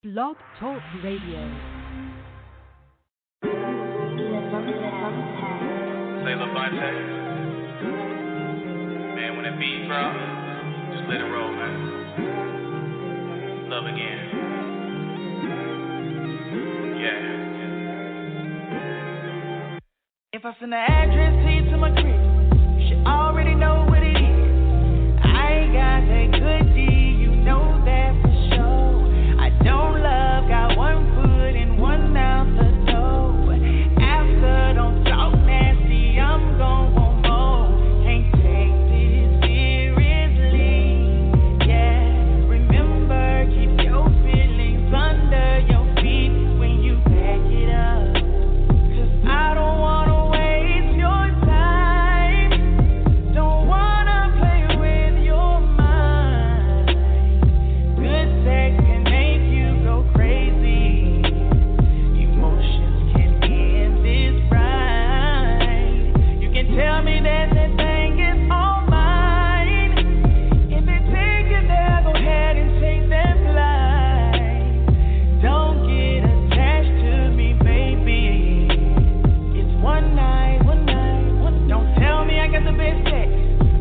Blog Talk Radio. Say Levante. Man, when it beat drop, just let it roll, man. Love again. Yeah. If I send the address to you to my crib, you should already know what it is. I ain't got that good D, you know that for sure. I don't love, got one foot in, one out the door. After, don't talk nasty, I'm gon' want more. Can't take this seriously, yeah. Remember, keep your feelings under your feet when you back it up. 'Cause I don't wanna waste your time. Don't wanna play with your mind. Good sex can make you go crazy. Emotions can end this ride. You can tell me that that thing is all mine. If it take you there, go ahead and take that flight. Don't get attached to me, baby. It's one night, one night, one. Don't tell me I got the best sex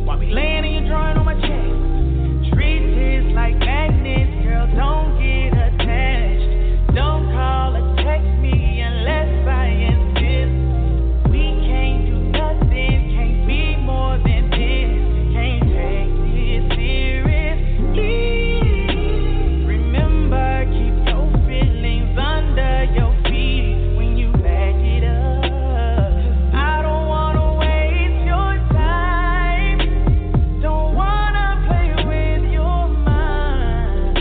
while we laying and you drawing on my chest. Treat this like magnets, girl. Don't get attached. Don't call or text me unless I insist. We can't do nothing, can't be more than this. Can't take this seriously. Remember, keep your feelings under your feet when you back it up. 'Cause I don't wanna waste your time. Don't wanna play with your mind.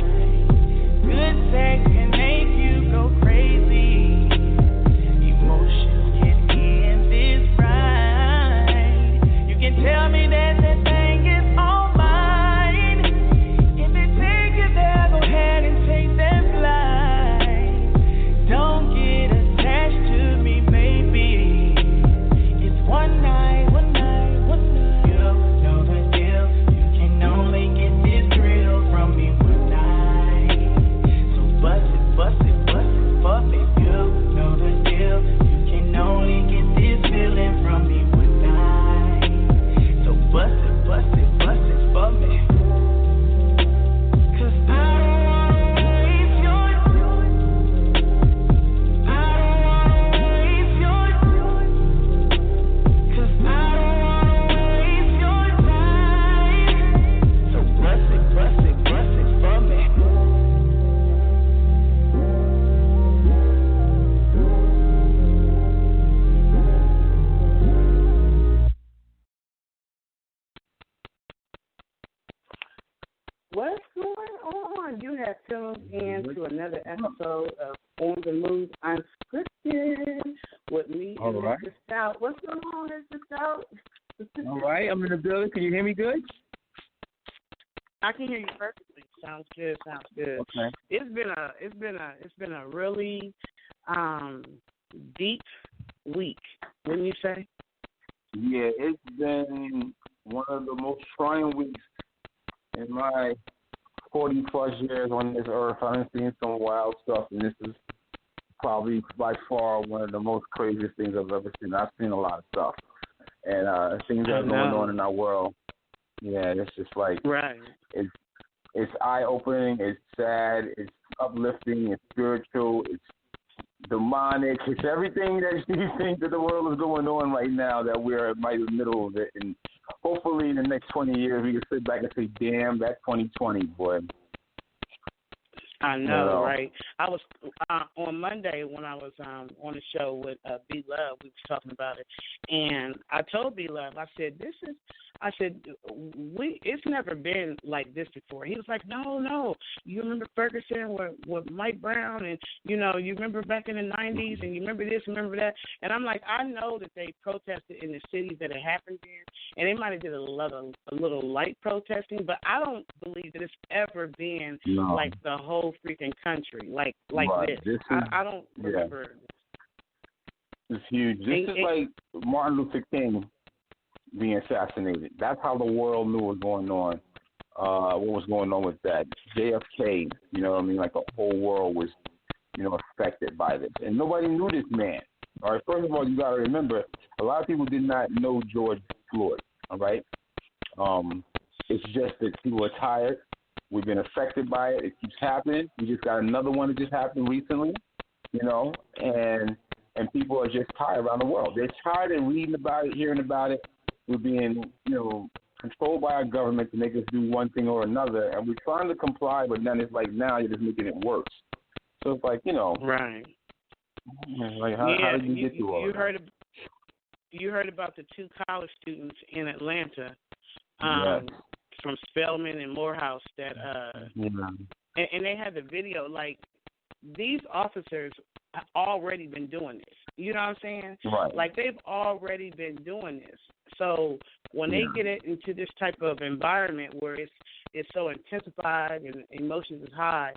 Good sex can make you go crazy. Emotions can end this ride. You can tell me that that thing is all mine. If it take you there, go ahead and take that flight. Don't get attached to me, baby. It's one night, one night, one night. You know the deal. You can only get this thrill from me one night. So bust it, bust it, bust it for me. You know the deal. You can only get this feeling from me one night. So bust it, bust it, bust it for me. 'Cause I don't wanna waste your time. I don't wanna waste your time. 'Cause I don't wanna waste your time. So bust it, bust it, bust it for me. What's going on? You have tuned in to another episode of On The Move Unscripted with me All and right. Mr. Stout. What's going on, Mr. Stout? All right, I'm in the building. Can you hear me good? I can hear you perfectly. Sounds good. Sounds good. Okay. It's been a really deep week. Wouldn't you say? Yeah, it's been one of the most trying weeks in my 40-plus years on this earth. I've seen some wild stuff, and this is probably by far one of the most craziest things I've ever seen. I've seen a lot of stuff, and things that are going on in our world. Yeah, it's just like Right. it's eye-opening, it's sad, it's uplifting, it's spiritual, it's demonic, it's everything that you think that the world is going on right now, that we're right in the middle of it. And hopefully in the next 20 years we can sit back and say, damn, that's 2020, boy. I know, right? I was on Monday when I was on the show with B Love. We was talking about it, and I told B Love, I said, it's never been like this before. He was like, no. You remember Ferguson with Mike Brown, and you remember back in the '90s, and you remember this, remember that. And I'm like, I know that they protested in the cities that it happened in, and they might have did a little light protesting, but I don't believe that it's ever been like the whole freaking country like right. this. I don't remember. It's huge. This is like Martin Luther King being assassinated. That's how the world knew what was going on what was going on with that. JFK, you know what I mean? Like the whole world was, affected by this. And nobody knew this man. All right, first of all, you got to remember, a lot of people did not know George Floyd, all right? It's just that people are tired. We've been affected by it. It keeps happening. We just got another one that just happened recently, and people are just tired around the world. They're tired of reading about it, hearing about it. We're being, controlled by our government to make us do one thing or another, and we're trying to comply, but then it's like now you're just making it worse. So it's like, Right. Like how did you get through all that? You heard about the 2 college students in Atlanta, Yes. from Spelman and Morehouse that and they had the video. Like, these officers have already been doing this. You know what I'm saying? Right. Like, they've already been doing this. So when they get it into this type of environment where it's so intensified and emotions is high,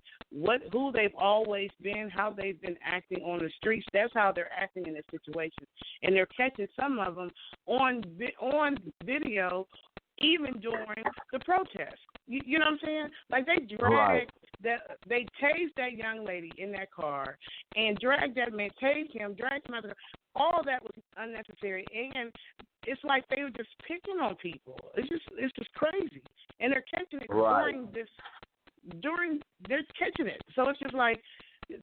who they've always been, how they've been acting on the streets, that's how they're acting in this situation. And they're catching some of them on video even during the protest. You know what I'm saying? Like, they they tased that young lady in that car and dragged that man, tased him, dragged him out of the car. All that was unnecessary, and it's like they were just picking on people. It's just crazy, and they're catching it they're catching it. So it's just like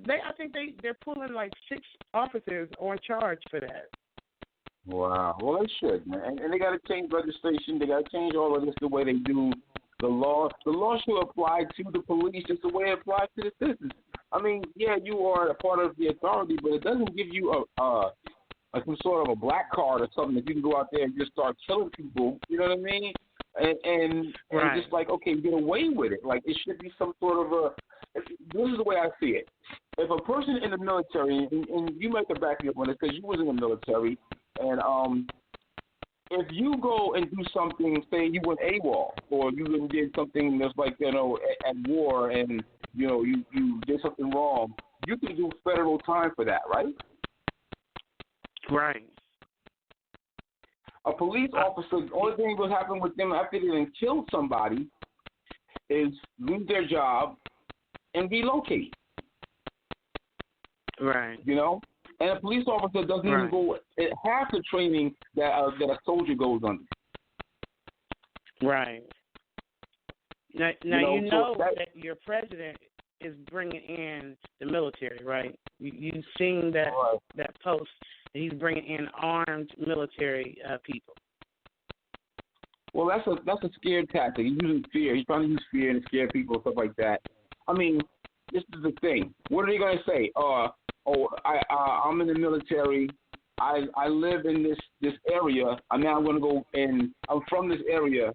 I think they're pulling like 6 officers on charge for that. Wow. Well, they should, man. And they got to change legislation. They got to change all of this the way they do the law. The law should apply to the police just the way it applies to the citizens. I mean, yeah, you are a part of the authority, but it doesn't give you some sort of a black card or something that you can go out there and just start killing people. You know what I mean? And just like, okay, get away with it. Like, it should be some sort of this is the way I see it. If a person in the military, and you might have back me up on this because you was in the military, and if you go and do something, say you went AWOL, or you did something that's like, at war, and, you did something wrong, you can do federal time for that, right? Right. A police officer, the only thing that will happen with them after they done killed somebody is lose their job and relocate. Right. And a police officer doesn't even go at half the training that a soldier goes under. Right. Now that your president is bringing in the military, right? You've seen that post. That he's bringing in armed military people. Well, that's a scared tactic. He's using fear. He's trying to use fear and scare people and stuff like that. I mean, this is the thing. What are they going to say? I'm in the military. I live in this area. I'm now going to go and I'm from this area,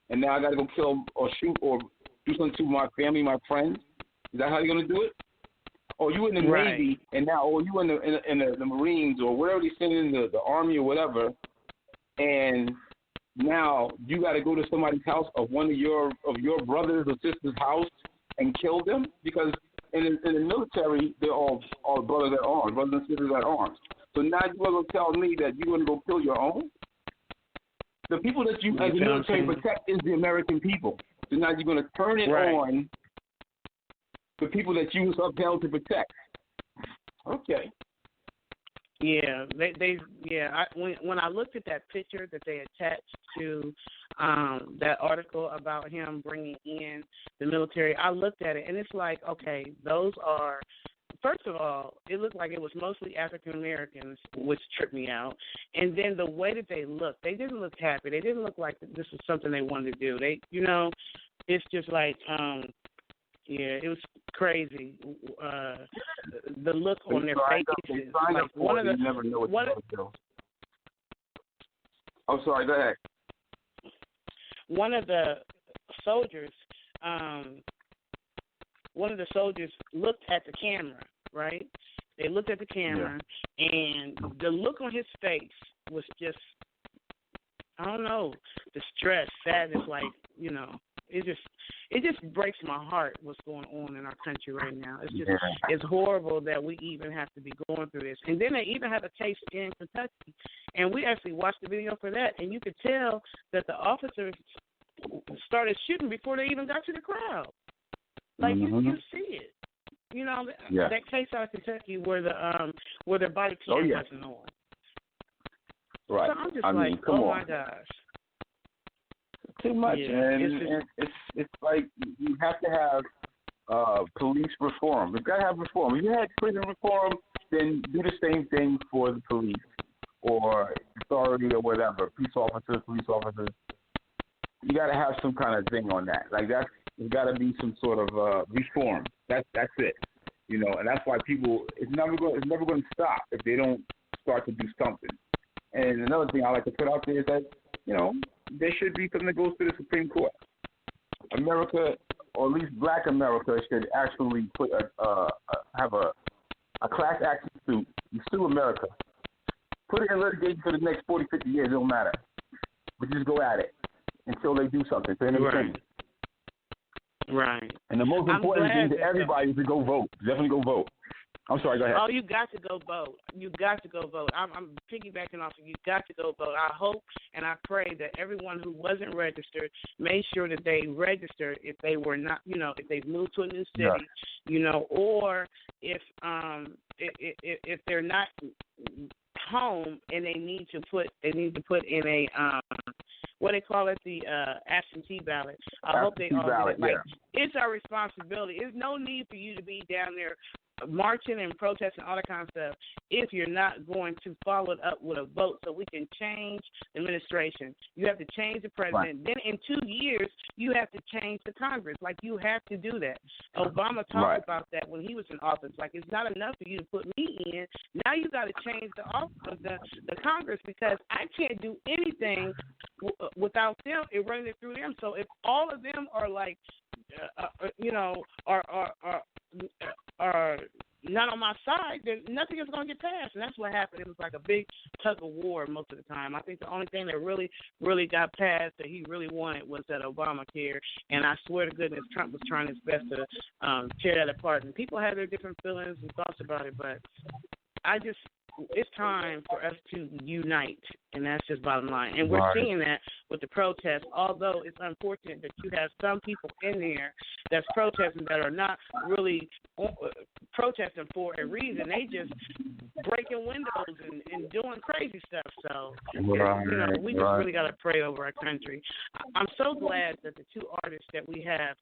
and now I got to go kill or shoot or do something to my family, my friends. Is that how you're going to do it? Or you in the Navy, and now, or you in the Marines, or wherever they send in the Army or whatever, and now you got to go to somebody's house of one of your brothers or sisters' house and kill them, because in the military they're all brothers at arms, brothers and sisters at arms. So now you're going to tell me that you're going to go kill your own? The people that you as the military protect is the American people. So now you're going to turn it on the people that you was upheld to protect. Okay. Yeah, when I looked at that picture that they attached to that article about him bringing in the military, I looked at it and it's like, okay, those are. First of all, it looked like it was mostly African Americans, which tripped me out. And then the way that they looked, they didn't look happy. They didn't look like this was something they wanted to do. They, it's just like. Yeah, it was crazy. The look on their faces. Like one of the, never know what to do. I'm sorry. Go ahead. One of the soldiers looked at the camera. Right? They looked at the camera, and the look on his face was just, I don't know, distress, sadness. Like, It just breaks my heart what's going on in our country right now. It's just it's horrible that we even have to be going through this. And then they even have a case in Kentucky, and we actually watched the video for that, and you could tell that the officers started shooting before they even got to the crowd. Like you see it. You know, that case out of Kentucky where their body cam wasn't on. Right. So I'm just oh my gosh. Too much, and it's like you have to have police reform. We've got to have reform. If you had prison reform, then do the same thing for the police or authority or whatever, police officers. You got to have some kind of thing on that. Like there's got to be some sort of reform. That's it. You know, and that's why it's never going to stop if they don't start to do something. And another thing I like to put out there is that, you know, there should be something that goes to the Supreme Court. America, or at least Black America, should actually have a class action suit. You sue America. Put it in litigation for the next 40, 50 years. It don't matter. But just go at it until they do something. Right. And the most important thing to everybody is to go vote. Definitely go vote. I'm sorry, go ahead. Oh, you got to go vote. You got to go vote. I'm piggybacking off of you. Got to go vote. I hope and I pray that everyone who wasn't registered made sure that they registered if they were not, you know, if they've moved to a new city, you know, or if they're not home and they need to put in a what they call it, the absentee ballot. I hope they all do it. Like, it's our responsibility. There's no need for you to be down there marching and protesting, all that kind of stuff, if you're not going to follow it up with a vote so we can change the administration. You have to change the president. Right. Then in 2 years, you have to change the Congress. Like, you have to do that. Obama talked about that when he was in office. Like, it's not enough for you to put me in. Now you got to change the Congress, because I can't do anything without them and running it through them. So if all of them are like, are not on my side, then nothing is going to get passed. And that's what happened. It was like a big tug of war most of the time. I think the only thing that really, really got passed that he really wanted was that Obamacare. And I swear to goodness, Trump was trying his best to tear that apart. And people have their different feelings and thoughts about it, but it's time for us to unite, and that's just bottom line. And we're seeing that with the protests, although it's unfortunate that you have some people in there that's protesting that are not really protesting for a reason. They just breaking windows and doing crazy stuff. So, we just really got to pray over our country. I'm so glad that the two artists that we have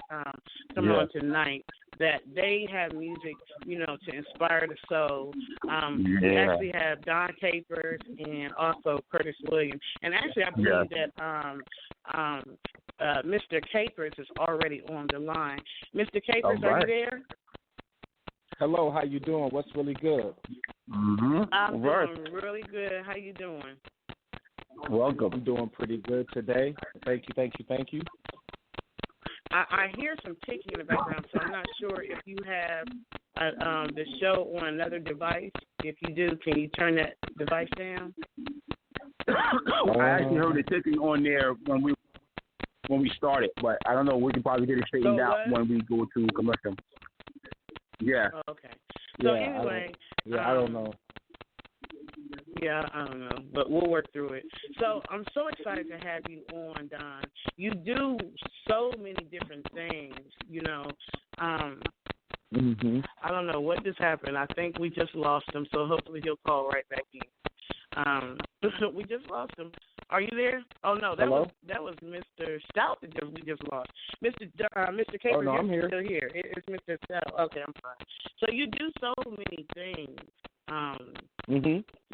coming on tonight, that they have music, to inspire the soul. We actually have Don Capers and also Kurtis Williams. And actually, I believe that Mr. Capers is already on the line. Mr. Capers, are you there? Hello, how you doing? What's really good? I'm doing really good. How you doing? Welcome. I'm doing pretty good today. Thank you. I hear some ticking in the background, so I'm not sure if you have the show on another device. If you do, can you turn that device down? I actually heard the ticking on there when we started, but I don't know. We can probably get it straightened out when we go to commercial. Yeah. Oh, okay. So anyway, I don't know. Yeah, I don't know, but we'll work through it. So I'm so excited to have you on, Don. You do so many different things, I don't know what just happened. I think we just lost him, so hopefully he'll call right back in. We just lost him. Are you there? Oh no, that was Mr. Stout that we just lost. Mr. Capers, I'm here. Still here. It's Mr. Stout. Okay, I'm fine. So you do so many things.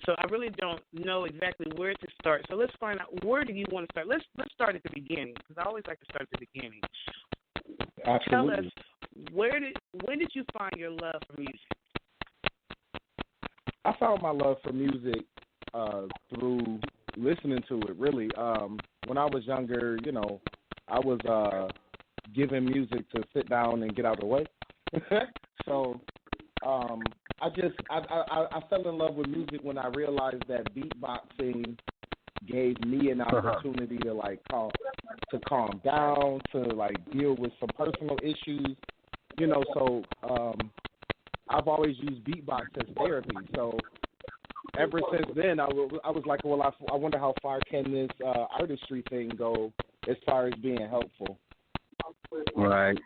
So I really don't know exactly where to start. So let's find out, where do you want to start? Let's start at the beginning, because I always like to start at the beginning. Absolutely. Tell us, when did you find your love for music? I found my love for music through listening to it, really. When I was younger, I was given music to sit down and get out of the way. So I fell in love with music when I realized that beatboxing gave me an opportunity to calm down, to deal with some personal issues, So I've always used beatbox as therapy. So ever since then, I was like, well, I wonder how far can this artistry thing go, as far as being helpful. Right.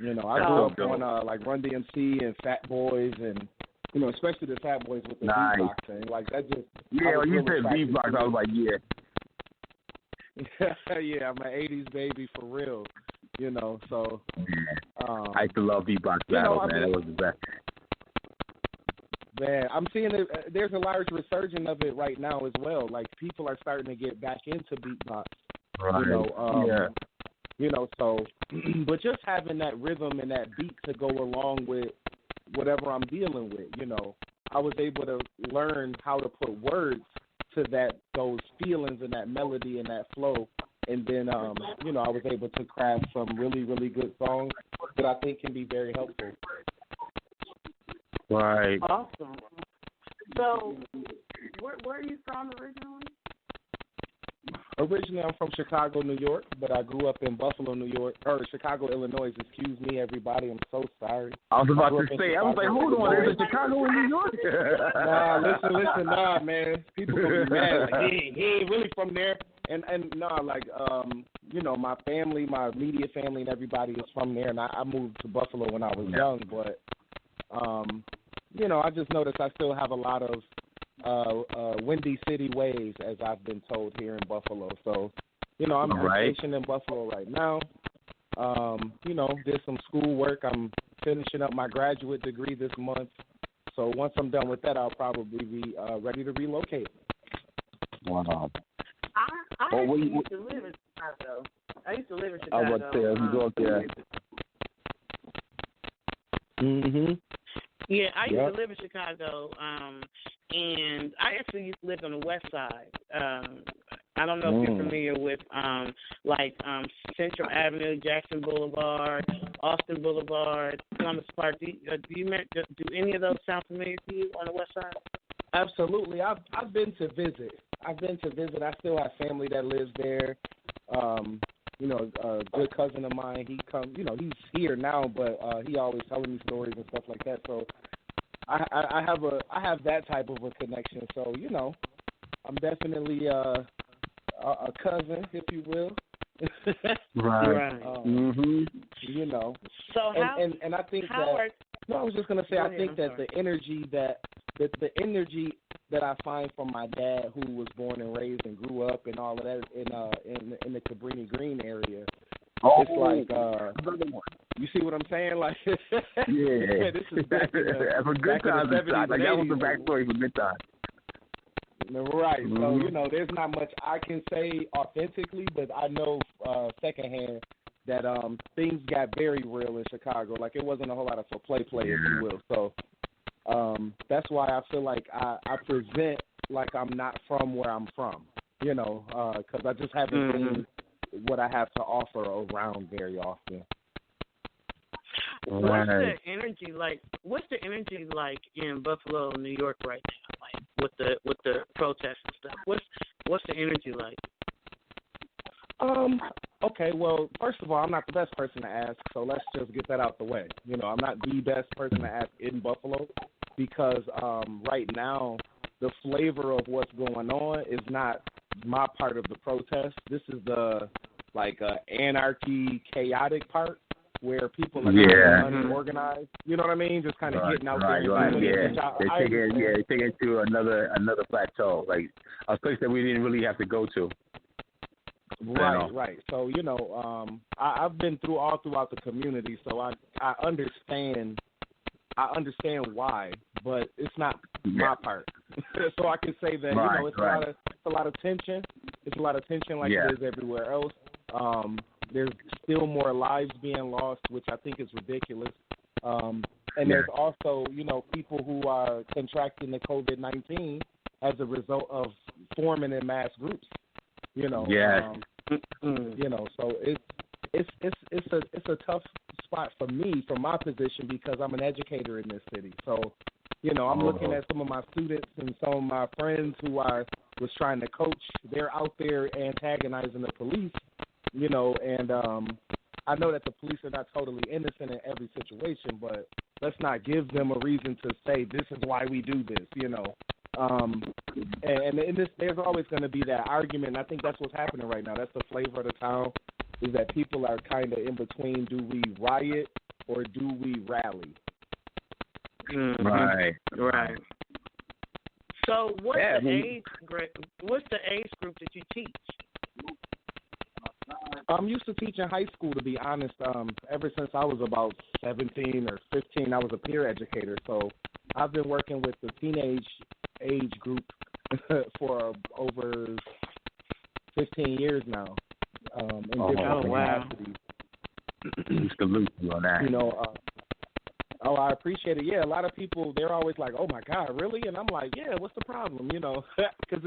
You know, I grew up on like Run DMC and Fat Boys, and you know, especially the Fat Boys with the beatboxing. Like that just when you said beatbox, I was like, yeah. Yeah, I'm an '80s baby for real. You know, so I used to love beatbox battles, man. That was the best. Man, I'm seeing there's a large resurgence of it right now as well. Like people are starting to get back into beatbox. Right. You know, you know, so but just having that rhythm and that beat to go along with whatever I'm dealing with, you know, I was able to learn how to put words to those feelings and that melody and that flow. And then, you know, I was able to craft some really, really good songs that I think can be very helpful. Right. Awesome. So, where are you from originally? Originally, I'm from Chicago, New York, but I grew up in Buffalo, New York, or Chicago, Illinois. Excuse me, everybody. I'm so sorry. I was about to say, I was like, hold on, there's a Chicago in New York? Nah, man. People gonna be mad. Like, he ain't really from there. And like, you know, my family, my immediate family and everybody is from there, and I moved to Buffalo when I was young, but, you know, I just noticed I still have a lot of Windy City ways, as I've been told here in Buffalo. So, you know, I'm stationed in Buffalo right now. You know, did some school work. I'm finishing up my graduate degree this month. So once I'm done with that, I'll probably be ready to relocate. Wow. I used to live in Chicago. I used to live in Chicago. I was about to say, you go up there. Mm-hmm. Yeah, I used to live in Chicago, and I actually used to live on the west side. I don't know if you're familiar with, Central Avenue, Jackson Boulevard, Austin Boulevard, Columbus Park. Do any of those sound familiar to you on the west side? Absolutely. I've been to visit. I still have family that lives there. You know, a good cousin of mine, he's here now, but he always telling me stories and stuff like that. So I have that type of a connection. So, you know, I'm definitely a cousin, if you will. Right. You know. So and I think I was just gonna say, I think that the energy that I find from my dad, who was born and raised and grew up and all of that in the Cabrini Green area. It's like you see what I'm saying? Like this is back in the for good times. Like that was the backstory for good times. Right. So, you know, there's not much I can say authentically, but I know secondhand that things got very real in Chicago. Like it wasn't a whole lot of play, if you will. So that's why I feel like I present like I'm not from where I'm from, you know, because I just haven't seen what I have to offer around very often. What's the energy like? What's the energy like in Buffalo, New York right now? Like with the protests and stuff. What's the energy like? Okay, well, first of all, I'm not the best person to ask, so let's just get that out the way. You know, I'm not the best person to ask in Buffalo because right now the flavor of what's going on is not my part of the protest. This is the anarchy, chaotic part where people are kind of unorganized. You know what I mean? Just kind of getting out there and doing it. They're taking it to another plateau, like a place that we didn't really have to go to. Right. So, you know, I've been throughout the community, so I understand why, but it's not my part. So I can say that, you know, it's a lot of tension. It's a lot of tension like it is everywhere else. There's still more lives being lost, which I think is ridiculous. And there's also, you know, people who are contracting the COVID-19 as a result of forming in mass groups. You know, you know, so it's a tough spot for me from my position because I'm an educator in this city. So, you know, I'm looking at some of my students and some of my friends who I was trying to coach. They're out there antagonizing the police, you know, and I know that the police are not totally innocent in every situation, but let's not give them a reason to say this is why we do this, you know. And this, there's always going to be that argument. And I think that's what's happening right now. That's the flavor of the town, is that people are kind of in between. Do we riot or do we rally? Mm-hmm. Right. So what's the age group that you teach? I'm used to teaching high school, to be honest. Ever since I was about 17 or 15, I was a peer educator. So I've been working with the teenage age group for over 15 years now. In different capacities. Salute you on that. You know, I appreciate it. Yeah, a lot of people, they're always like, "Oh my God, really?" And I'm like, "Yeah, what's the problem?" You know, because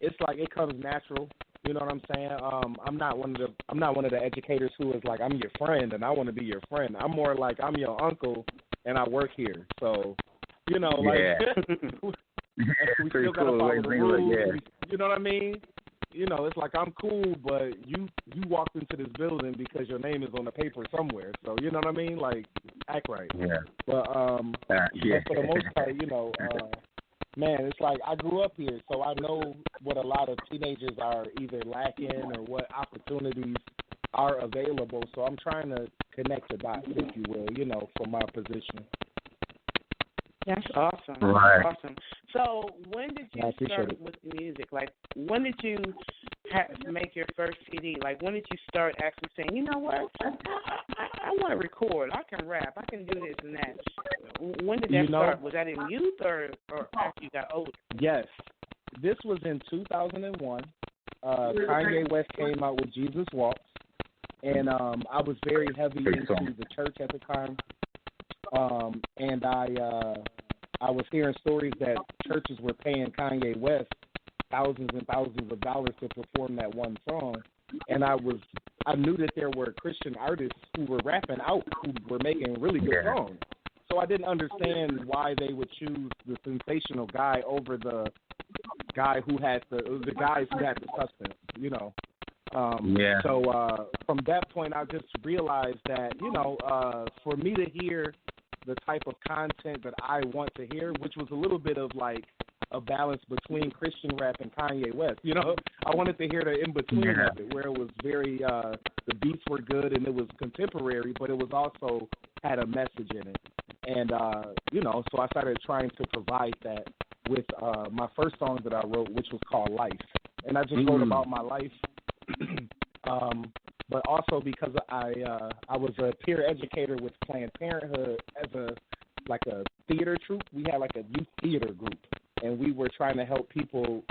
it's like it comes natural. You know what I'm saying? I'm not one of the educators who is like, "I'm your friend and I want to be your friend." I'm more like, "I'm your uncle and I work here." So, you know, we still gotta follow the rules. Yeah. You know what I mean? You know, it's like I'm cool, but you walked into this building because your name is on the paper somewhere. So you know what I mean? Like, act right. Yeah. But but for the most part, you know, man, it's like I grew up here, so I know what a lot of teenagers are either lacking or what opportunities are available. So I'm trying to connect the dots, if you will, you know, from my position. That's awesome. Right. That's awesome. So when did you start with music? Like, when did you make your first CD? Like, when did you start actually saying, you know what, I want to record. I can rap. I can do this and that. When did that start? Was that in youth or after you got older? Yes. This was in 2001. Kanye West came out with Jesus Walks. And I was very heavy into the church at the time. And I was hearing stories that churches were paying Kanye West thousands and thousands of dollars to perform that one song. And I knew that there were Christian artists who were rapping out, who were making really good songs. So I didn't understand why they would choose the sensational guy over the guy who had the guys who had the substance, you know. So from that point, I just realized that, you know, for me to hear the type of content that I want to hear, which was a little bit of like a balance between Christian rap and Kanye West. You know, I wanted to hear the in-between of it, where it was very, the beats were good and it was contemporary, but it was also had a message in it. And, you know, so I started trying to provide that with my first song that I wrote, which was called Life. And I just wrote about my life. But also because I was a peer educator with Planned Parenthood as a theater troupe. We had like a youth theater group, and we were trying to help people,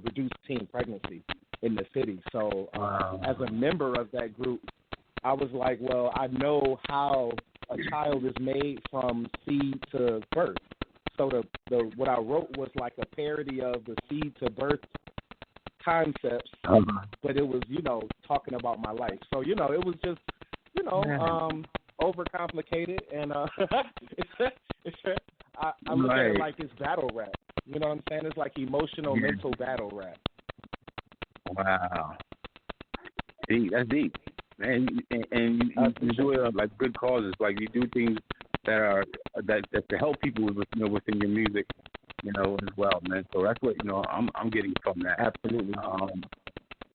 reduce teen pregnancy in the city. So as a member of that group, I was like, well, I know how a child is made from seed to birth. So the what I wrote was like a parody of the seed to birth concepts, but it was, you know, talking about my life. So, you know, it was just, you know, overcomplicated, and I look at it like it's battle rap. You know what I'm saying? It's like emotional, mental battle rap. Wow. That's deep. And you do it like good causes. Like you do things that to help people within your music, you know, as well, man. So that's what, you know, I'm getting from that. Absolutely.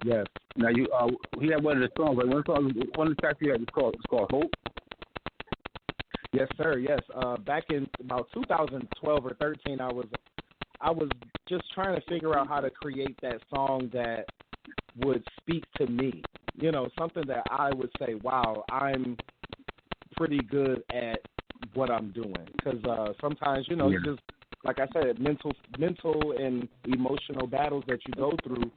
Yes. Now he had one of the songs. Like one of the tracks he had it's called Hope. Yes, sir. Yes. Back in about 2012 or 13, I was just trying to figure out how to create that song that would speak to me. You know, something that I would say, wow, I'm pretty good at what I'm doing. Because sometimes, you know, it's just, like I said, mental and emotional battles that you go through,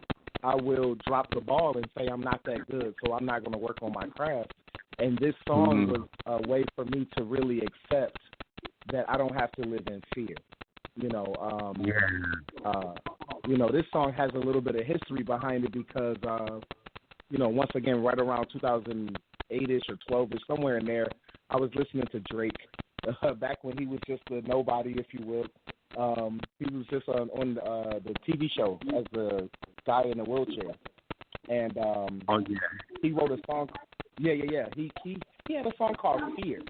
I will drop the ball and say I'm not that good, so I'm not going to work on my craft. And this song was a way for me to really accept that I don't have to live in fear. You know, you know, this song has a little bit of history behind it because, you know, once again, right around 2008-ish or 12-ish, somewhere in there, I was listening to Drake back when he was just a nobody, if you will. He was just on the TV show as the guy in the wheelchair. And he wrote a song. He had a song called Fear.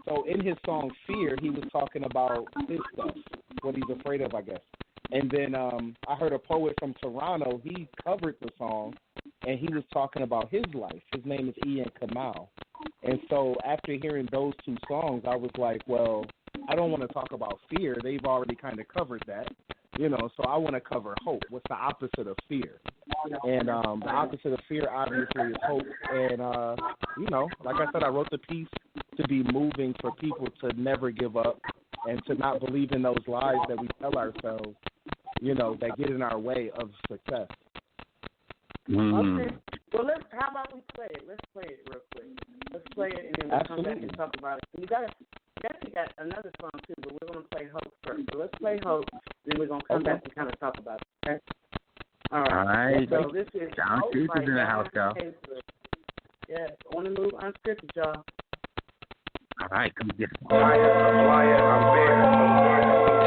So in his song Fear, he was talking about his stuff. what he's afraid of, I guess. And then I heard a poet from Toronto. He covered the song, and he was talking about his life. His name is Ian Kamal. And so after hearing those two songs, I was like, well, I don't want to talk about fear. They've already kind of covered that, so I want to cover hope. What's the opposite of fear? And the opposite of fear, obviously, is hope. And, like I said, I wrote the piece to be moving for people to never give up and to not believe in those lies that we tell ourselves, that get in our way of success. Okay. Well, how about we play it? Let's play it real quick. Let's play it, and then we'll come back and talk about it. We actually got another song, too, but we're going to play Hope first. So let's play Hope, then we're going to come back and kind of talk about it, okay? All right. So this is John Hope Cruz by is in the house, y'all. Yes, On The Move Unscripted, y'all. All right, come get it. Tired of lying, I'm bitter.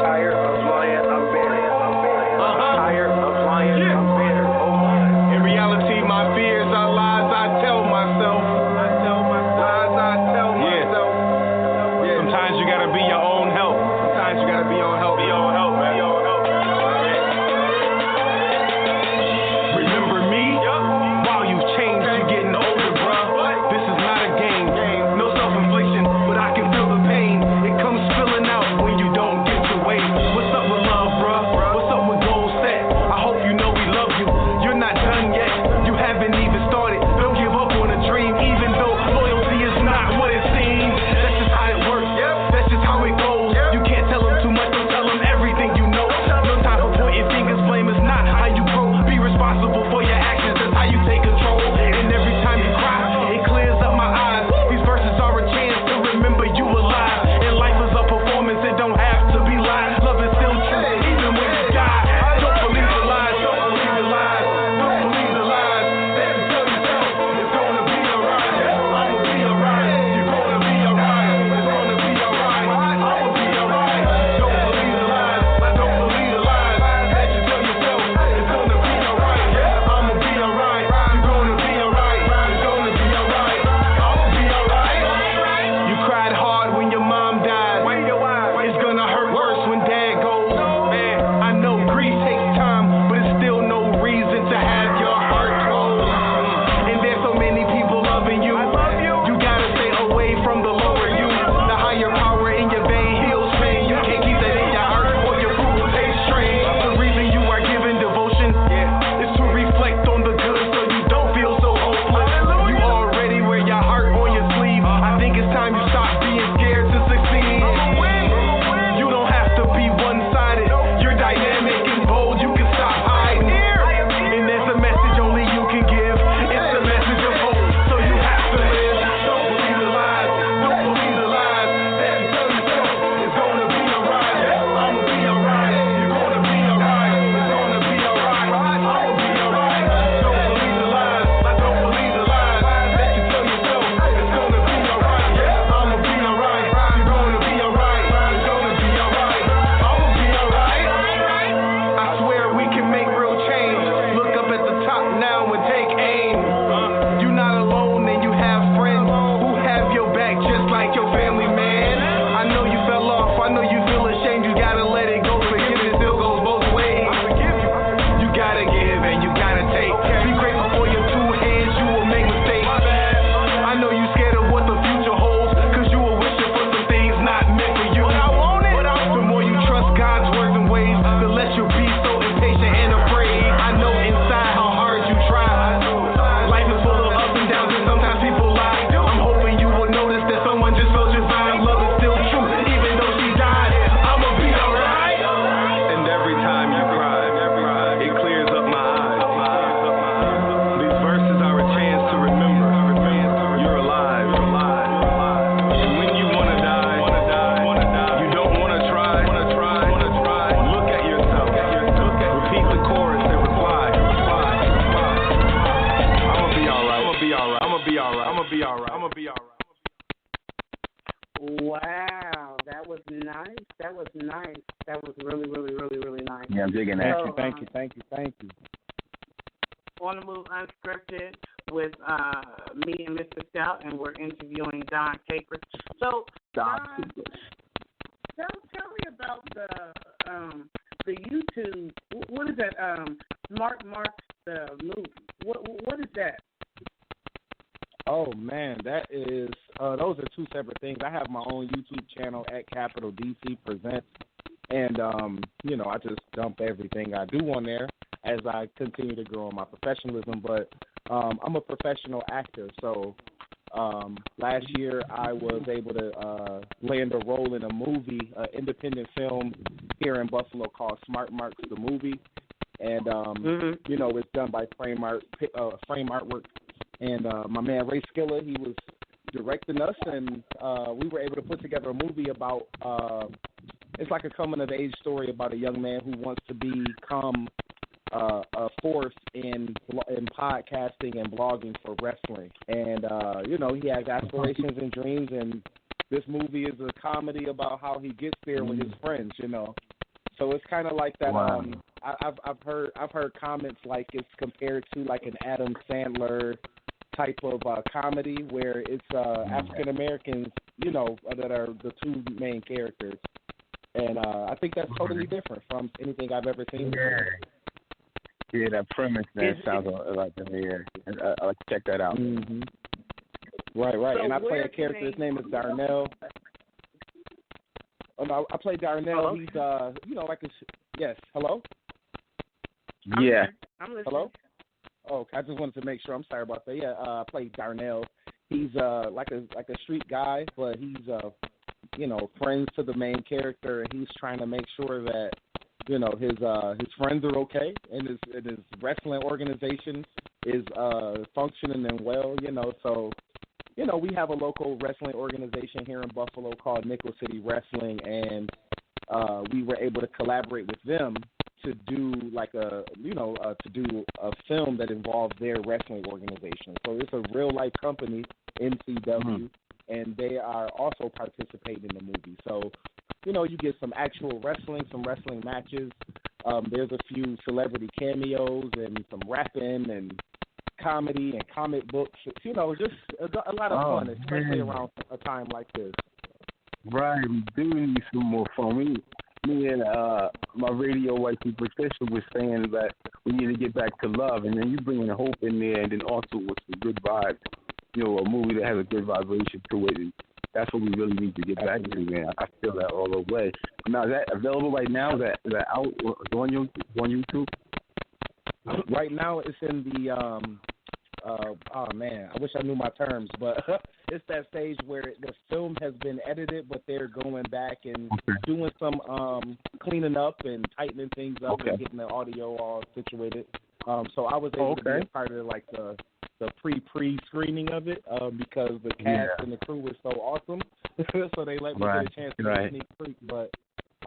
Tired of lying, I'm bitter. Tired of lying, I'm bitter. In reality, my fears are lies I tell myself. Lies I tell myself. Sometimes you gotta be your own help. Sometimes you gotta be your own help. Be your own help, man. Remember me? Wow, you've changed. You're getting older, bruh. This is not a game. No self-infliction, but I can feel the pain. It comes spilling out when you don't get to wait. What's up with love, bruh? What's up with goals set? I hope you know we love you. You're not done yet. You haven't even started. Don't give up on a dream, even though loyalty is not what it seems. That's just how it works. That's just how it goes. You can't tell them too much. Don't tell them everything you know. No time for pointing fingers. Blame is not how you grow. Be responsible for your actions. That's how you take control. And every time you cry, it clears up my eyes. These verses are a chance to remember you alive. And life is a performance. It don't have to be lies. Love is still true, even when you die. Don't believe the lies. Don't believe the lies. Don't believe the lies. That you tell yourself it's gonna be alright. I'ma be alright. You're gonna be alright. It's gonna be alright. I'ma be alright. Don't believe the lies. Don't believe the lies. That you tell yourself it's gonna be alright. I'ma be alright. You're gonna be alright. It's gonna be alright. I'ma be alright. You cried hard when your mom died. It's gonna hurt worse when dad goes. Man, I know grief takes time, but it's still no reason to have your heart closed. And there's so many people loving you. You gotta stay away from the lower you. The higher power in your vein heals pain. You can't keep that in your heart or your food will taste strange. The reason you are giving devotion is to reflect on the good so you don't feel so hopeless. You already wear your heart on your sleeve. I think it's time you stop being scared to succeed. You don't have to be one-sided. You're dynamic and bold. You can stop hiding. And there's a message only you can give. It's the message of hope. So you have to live. Don't believe the lies. Don't believe the lies. That you tell yourself it's gonna be alright. I'ma be alright. You're gonna be alright. It's gonna be alright. I'ma be alright. Don't believe the lies. Don't believe the lies. That you tell yourself it's gonna be alright. I'ma be alright. You're gonna be alright. It's gonna be alright. I'ma be alright. I swear we can make real change. Look up at the top now and take aim. You're not alone and you have friends who have your back just like your family, man. I know you fell off. I know you feel ashamed. You gotta let it go. Forgiveness still goes both ways. You gotta give and you gotta take. Be grateful for your two hands. You will make mistakes. I know you scared of what the future holds, cause you were wishing for some things not meant for you. The more you trust God's words and ways, the less you'll be so impatient and afraid. I know inside how hard you try. Life is full of ups and downs and sometimes people lie. I'm hoping you will notice that someone just felt your vibe. Love is still true, even though she died. I'ma be alright. And every time you cry, it clears up my eyes. These verses are a chance to remember you're alive. And when you wanna die, you don't wanna try. Look at yourself. Repeat the chorus and reply. I'ma be alright. Wow, that was nice. That was really, really, really, really nice. Yeah, I'm digging that. So, Thank you. On The Move Unscripted with me and Mr. Stout, and we're interviewing Don Capers. So, Don, tell me about the YouTube. What is that? Mark the movie. What is that? Oh man, that is those are two separate things. I have my own YouTube channel at Capital DC Presents, and I just dump everything I do on there as I continue to grow in my professionalism. But I'm a professional actor, so last year I was able to land a role in a movie, an independent film here in Buffalo called Smart Marks the Movie, and it's done by Frame Artwork. And my man Ray Skilla, he was directing us, and we were able to put together a movie about, it's like a coming-of-age story about a young man who wants to become a force in podcasting and blogging for wrestling. And, he has aspirations and dreams, and this movie is a comedy about how he gets there with his friends, So it's kind of like that. Wow. I've heard comments like it's compared to like an Adam Sandler type of comedy where it's African Americans, that are the two main characters, and I think that's totally different from anything I've ever seen before. Yeah, that premise sounds like that. Yeah, I'll like to check that out. Mm-hmm. Right. So and I play a character. His name is Darnell. Oh, I play Darnell. Oh, okay. He's yes. Hello. Yeah. I'm listening. Hello. Oh, I just wanted to make sure. I'm sorry about that. Yeah, I play Darnell. He's like a street guy, but he's friends to the main character, and he's trying to make sure that his friends are okay, and his wrestling organization is functioning and well. So we have a local wrestling organization here in Buffalo called Nickel City Wrestling, and we were able to collaborate with them to do to do a film that involves their wrestling organization. So it's a real life company, MCW, and they are also participating in the movie. So you get some actual wrestling, some wrestling matches. There's a few celebrity cameos and some rapping and comedy and comic books. Just a lot of fun, especially around a time like this. Right, we do need some more fun. Me and my radio wife, Patricia, was saying that we need to get back to love, and then you bring in hope in there, and then also with some good vibes. A movie that has a good vibration to it. And that's what we really need to get back to, man. I feel that all the way. Now, is that available right now? Is that out on YouTube? Right now, it's in the oh man, I wish I knew my terms, but it's that stage where the film has been edited, but they're going back and doing some cleaning up and tightening things up and getting the audio all situated. So I was able to be a part of like the pre-screening of it because the cast and the crew was so awesome. So they let me get a chance to get a sneak peek. But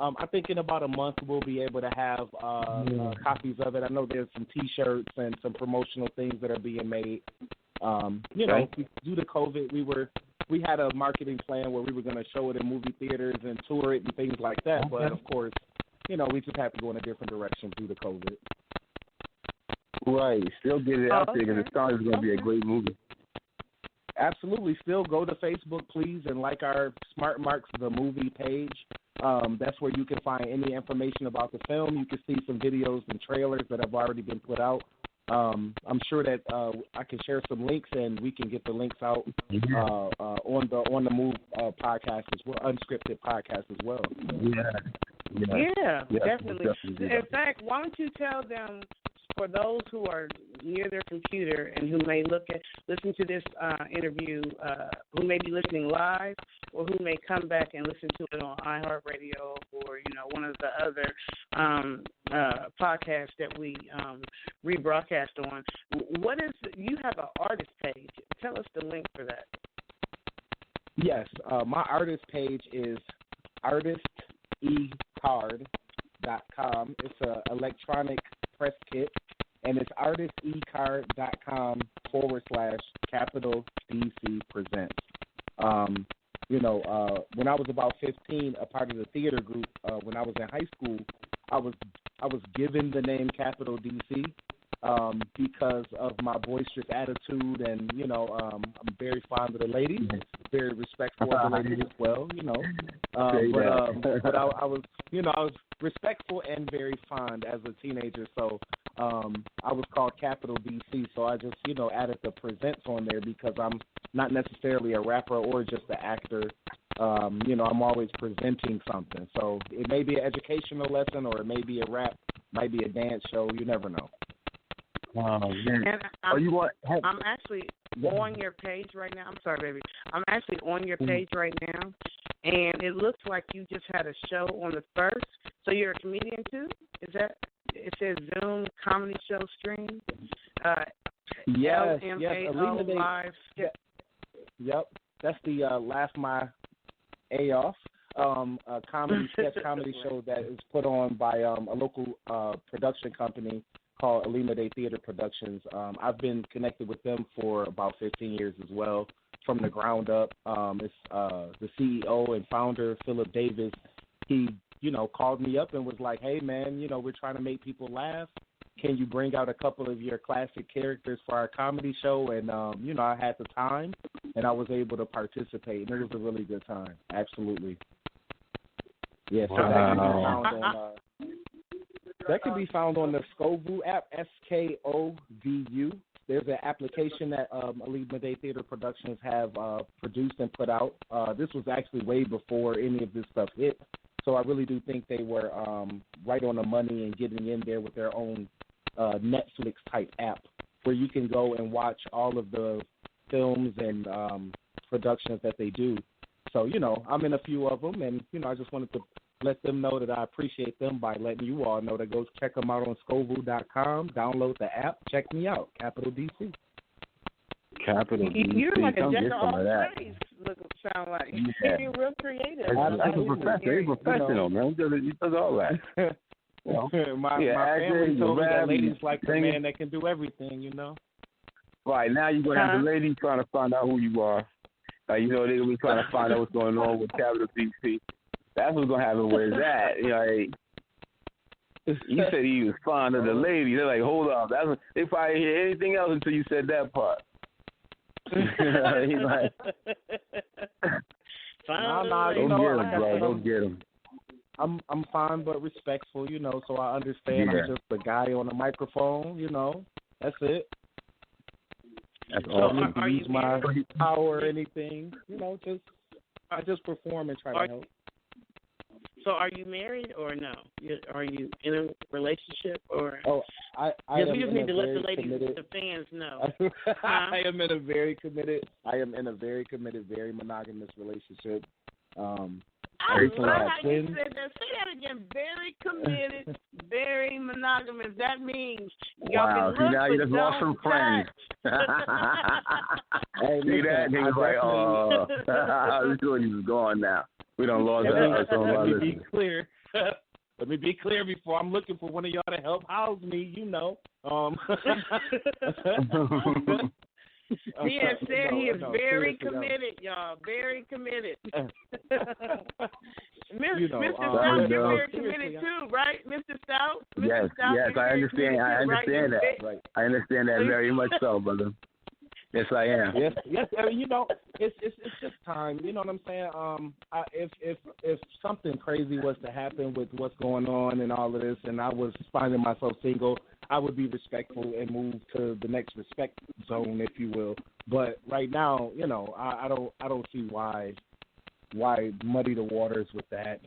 I think in about a month we'll be able to have copies of it. I know there's some T-shirts and some promotional things that are being made. Due to COVID, we had a marketing plan where we were going to show it in movie theaters and tour it and things like that. But of course, we just have to go in a different direction due to COVID. Right, still get it out there because it sounds going to be a great movie. Absolutely. Still go to Facebook, please, and like our Smart Marks the Movie page. That's where you can find any information about the film. You can see some videos and trailers that have already been put out. I'm sure that I can share some links, and we can get the links out on the Move podcast as well, Unscripted podcast as well. Yeah, definitely. In fact, why don't you tell them, for those who are near their computer and who may listen to this interview, who may be listening live or who may come back and listen to it on iHeartRadio or one of the other podcasts that we rebroadcast on. You have an artist page? Tell us the link for that. Yes, my artist page is artistecard.com. It's an electronic press kit, and it's artistecard.com/capital DC Presents. When I was about 15, a part of the theater group, when I was in high school, I was given the name Capital DC because of my boisterous attitude, and I'm very fond of the ladies, very respectful of the ladies as well, but I was I was respectful and very fond as a teenager, so I was called Capital DC, so I just added the presents on there because I'm not necessarily a rapper or just an actor. I'm always presenting something, so it may be an educational lesson, or it may be a rap, might be a dance show. You never know. And I'm actually on your page right now. I'm sorry, baby. I'm actually on your page right now, and it looks like you just had a show on the 1st. So you're a comedian too? Is that? It says Zoom comedy show stream. Yes. LMAO live. Yep. That's the last my A off. A comedy sketch comedy show that is put on by a local production company called Alima Day Theater Productions. I've been connected with them for about 15 years as well, from the ground up. It's the CEO and founder, Philip Davis. He, called me up and was like, hey, man, we're trying to make people laugh. Can you bring out a couple of your classic characters for our comedy show? And, I had the time, and I was able to participate, and it was a really good time. Absolutely. Yeah, so that can be found on the Skovu app, SKOVU. There's an application that Alima Day Theater Productions have produced and put out. This was actually way before any of this stuff hit, so I really do think they were right on the money and getting in there with their own Netflix-type app where you can go and watch all of the films and productions that they do. So, I'm in a few of them, and, I just wanted to let them know that I appreciate them by letting you all know to go check them out on Scoville.com, download the app, check me out, Capital DC. Capital DC. You're like a Don't jack get of some all of that. trades, sound like. Yeah. You're real creative. That's a professional. He's professional, man. He does all that. My family told me that ladies like a man that can do everything, Right, now you're going to have the ladies trying to find out who you are. They're going to be trying to find out what's going on with Capital DC. That's what's going to happen with that. You said he was fond of the ladies. They're like, hold up. They probably didn't hear anything else until you said that part. He's like, Go get him. I'm fine but respectful, so I understand. Yeah. I'm just a guy on a microphone, That's it. That's So awesome. I use my power or anything, I just perform and try to help. So are you married or no? Are you in a relationship or? Oh, I we just need to let the ladies, committed, the fans know. I am in a very committed, very monogamous relationship. I love how you said that. Say that again. Very committed, very monogamous. That means y'all can look, now you just lost some friends. Hey, see that? He was like, oh, I was sure he was gone now. We don't lost some of our Let me be clear. Let me be clear before I'm looking for one of y'all to help house me, He has said he is very committed, y'all. Very committed. Mr. Stout, you're very committed too, right, Mr. Stout? Yes, I understand. I understand that. Right. I understand that very much so, brother. Yes, I am. Yes. It's just time. You know what I'm saying? If something crazy was to happen with what's going on and all of this, and I was finding myself single, I would be respectful and move to the next respect zone, if you will. But right now, I don't see why muddy the waters with that.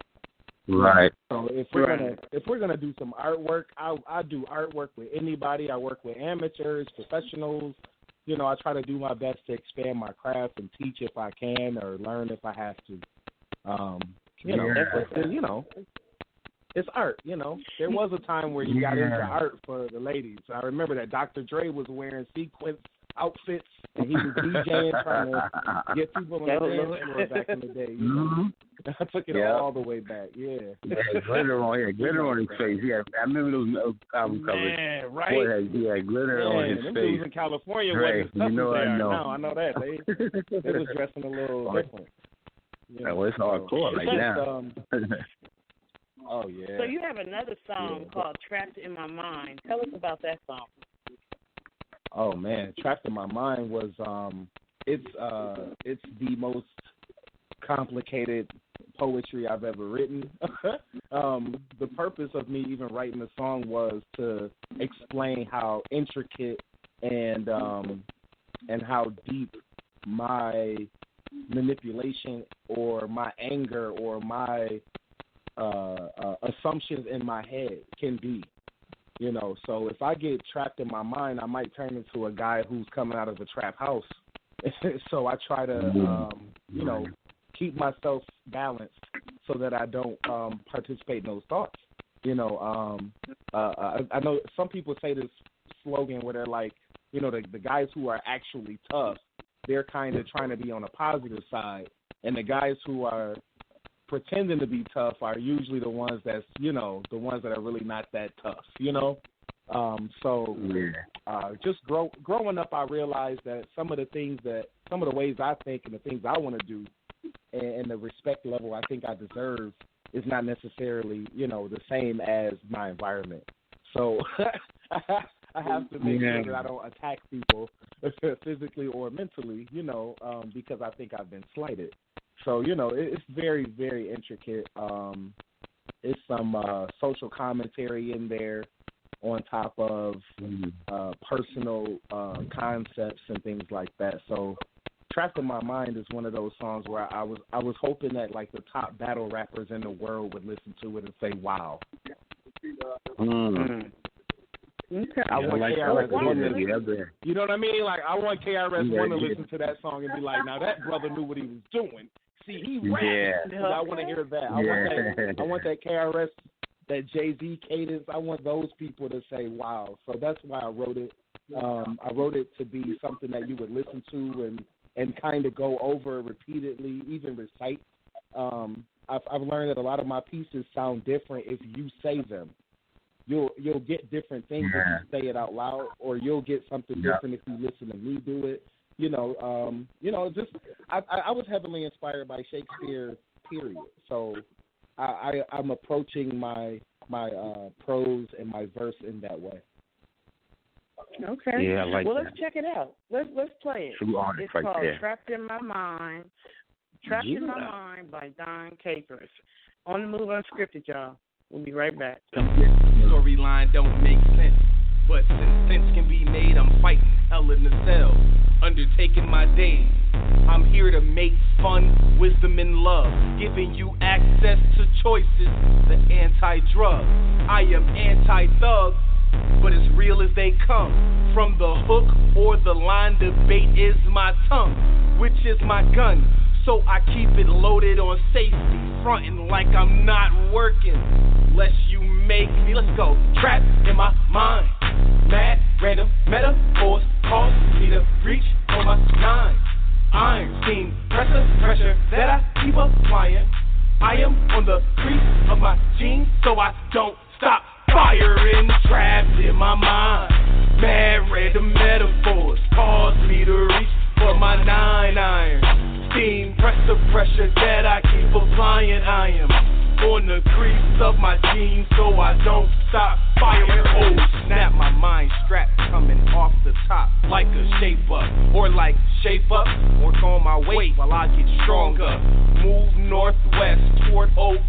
Right. So if we're gonna do some artwork, I do artwork with anybody. I work with amateurs, professionals. I try to do my best to expand my craft and teach if I can or learn if I have to. It's art, There was a time where you got into art for the ladies. I remember that Dr. Dre was wearing sequins outfits and he was DJing trying to get people on the dance floor back in the day. I took it all the way back. Yeah, glitter on his face. Yeah, I remember those album covers. Man, right? Boy, he had glitter on his them face. dudes in California wasn't tough as they are now. I know that. They was dressing a little different. It's hardcore right now. Oh, yeah. So you have another song called Trapped in My Mind. Tell us about that song. Oh man, Trapped in My Mind was it's the most complicated poetry I've ever written. The purpose of me even writing the song was to explain how intricate and how deep my manipulation or my anger or my assumptions in my head can be. You know, so if I get trapped in my mind, I might turn into a guy who's coming out of a trap house. So I try to, you know, keep myself balanced so that I don't participate in those thoughts. You know, I know some people say this slogan where they're like, you know, the guys who are actually tough, they're kind of trying to be on the positive side, and the guys who are pretending to be tough are usually the ones that's, you know, the ones that are really not that tough, you know? Just growing up, I realized that some of the ways I think and the things I want to do and the respect level I think I deserve is not necessarily, you know, the same as my environment. So I have to make sure that I don't attack people physically or mentally, you know, because I think I've been slighted. So, you know, it's very, very intricate. It's some social commentary in there on top of personal concepts and things like that. So Trapped in My Mind is one of those songs where I was hoping that, like, the top battle rappers in the world would listen to it and say, wow. Okay. I want KRS-One you know what I mean? Like, I want KRS-One to listen to that song and be like, now that brother knew what he was doing. See, he rapped. Yeah. I want to hear that. I want that KRS, that Jay-Z cadence. I want those people to say, wow. So that's why I wrote it. I wrote it to be something that you would listen to and kind of go over repeatedly, even recite. I've learned that a lot of my pieces sound different if you say them. You'll get different things if you say it out loud, or you'll get something different if you listen to me do it. You know, just I was heavily inspired by Shakespeare, period. So I'm approaching my prose and my verse in that way. Okay. Yeah, I like that. Let's check it out. Let's play it. It's called Trapped in My Mind. Trapped in My Mind by Don Capers. On the Move Unscripted, y'all. We'll be right back. Storyline don't make sense, but since sense can be made, I'm fighting hell in the cell, undertaking my days. I'm here to make fun, wisdom, and love, giving you access to choices, the anti-drug. I am anti-thug, but as real as they come. From the hook or the line, debate is my tongue, which is my gun. So I keep it loaded on safety, frontin' like I'm not working. Lest you make me, let's go. Trapped in my mind, mad, random metaphors cause me to reach for my nine. Iron, steam, pressure that I keep applying. I am on the crease of my jeans, so I don't stop firing. Trapped in my mind, mad, random metaphors cause me to reach for my 9 iron. Steam, pressure that I keep applying. I am on the crease of my jeans, so I don't stop firing. Oh snap, my mind strapped coming off the top like a shape up, or like shape up, work on my weight while I get stronger. Move northwest toward OK,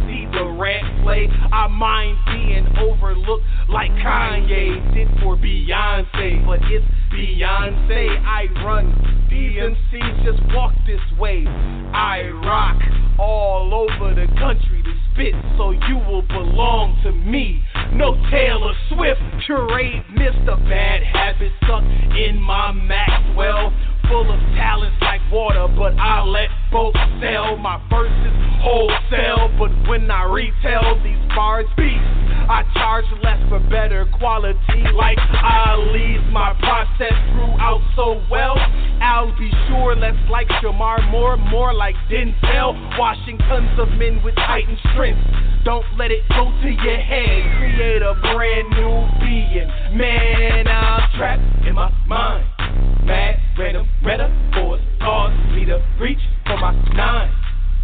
see the rat play. I mind being overlooked like Kanye did for Beyonce, but it's Beyonce. I run, DMCs just walk this way. I rock all over the country to spit, so you will belong to me. No Taylor Swift, pureed, Mr. Bad Habits stuck in my Maxwell. Full of talents like water, but I let both sell. My verse is wholesale, but when I retail these bars beats, I charge less for better quality. Like Ali's, my process grew out so well. I'll be sure, let's like Shamar more like Denzel. Washing tons of men with heightened strength. Don't let it go to your head. Create a brand new being. Man, I'm trapped in my mind. Mad, random metaphors cause me to reach for my 9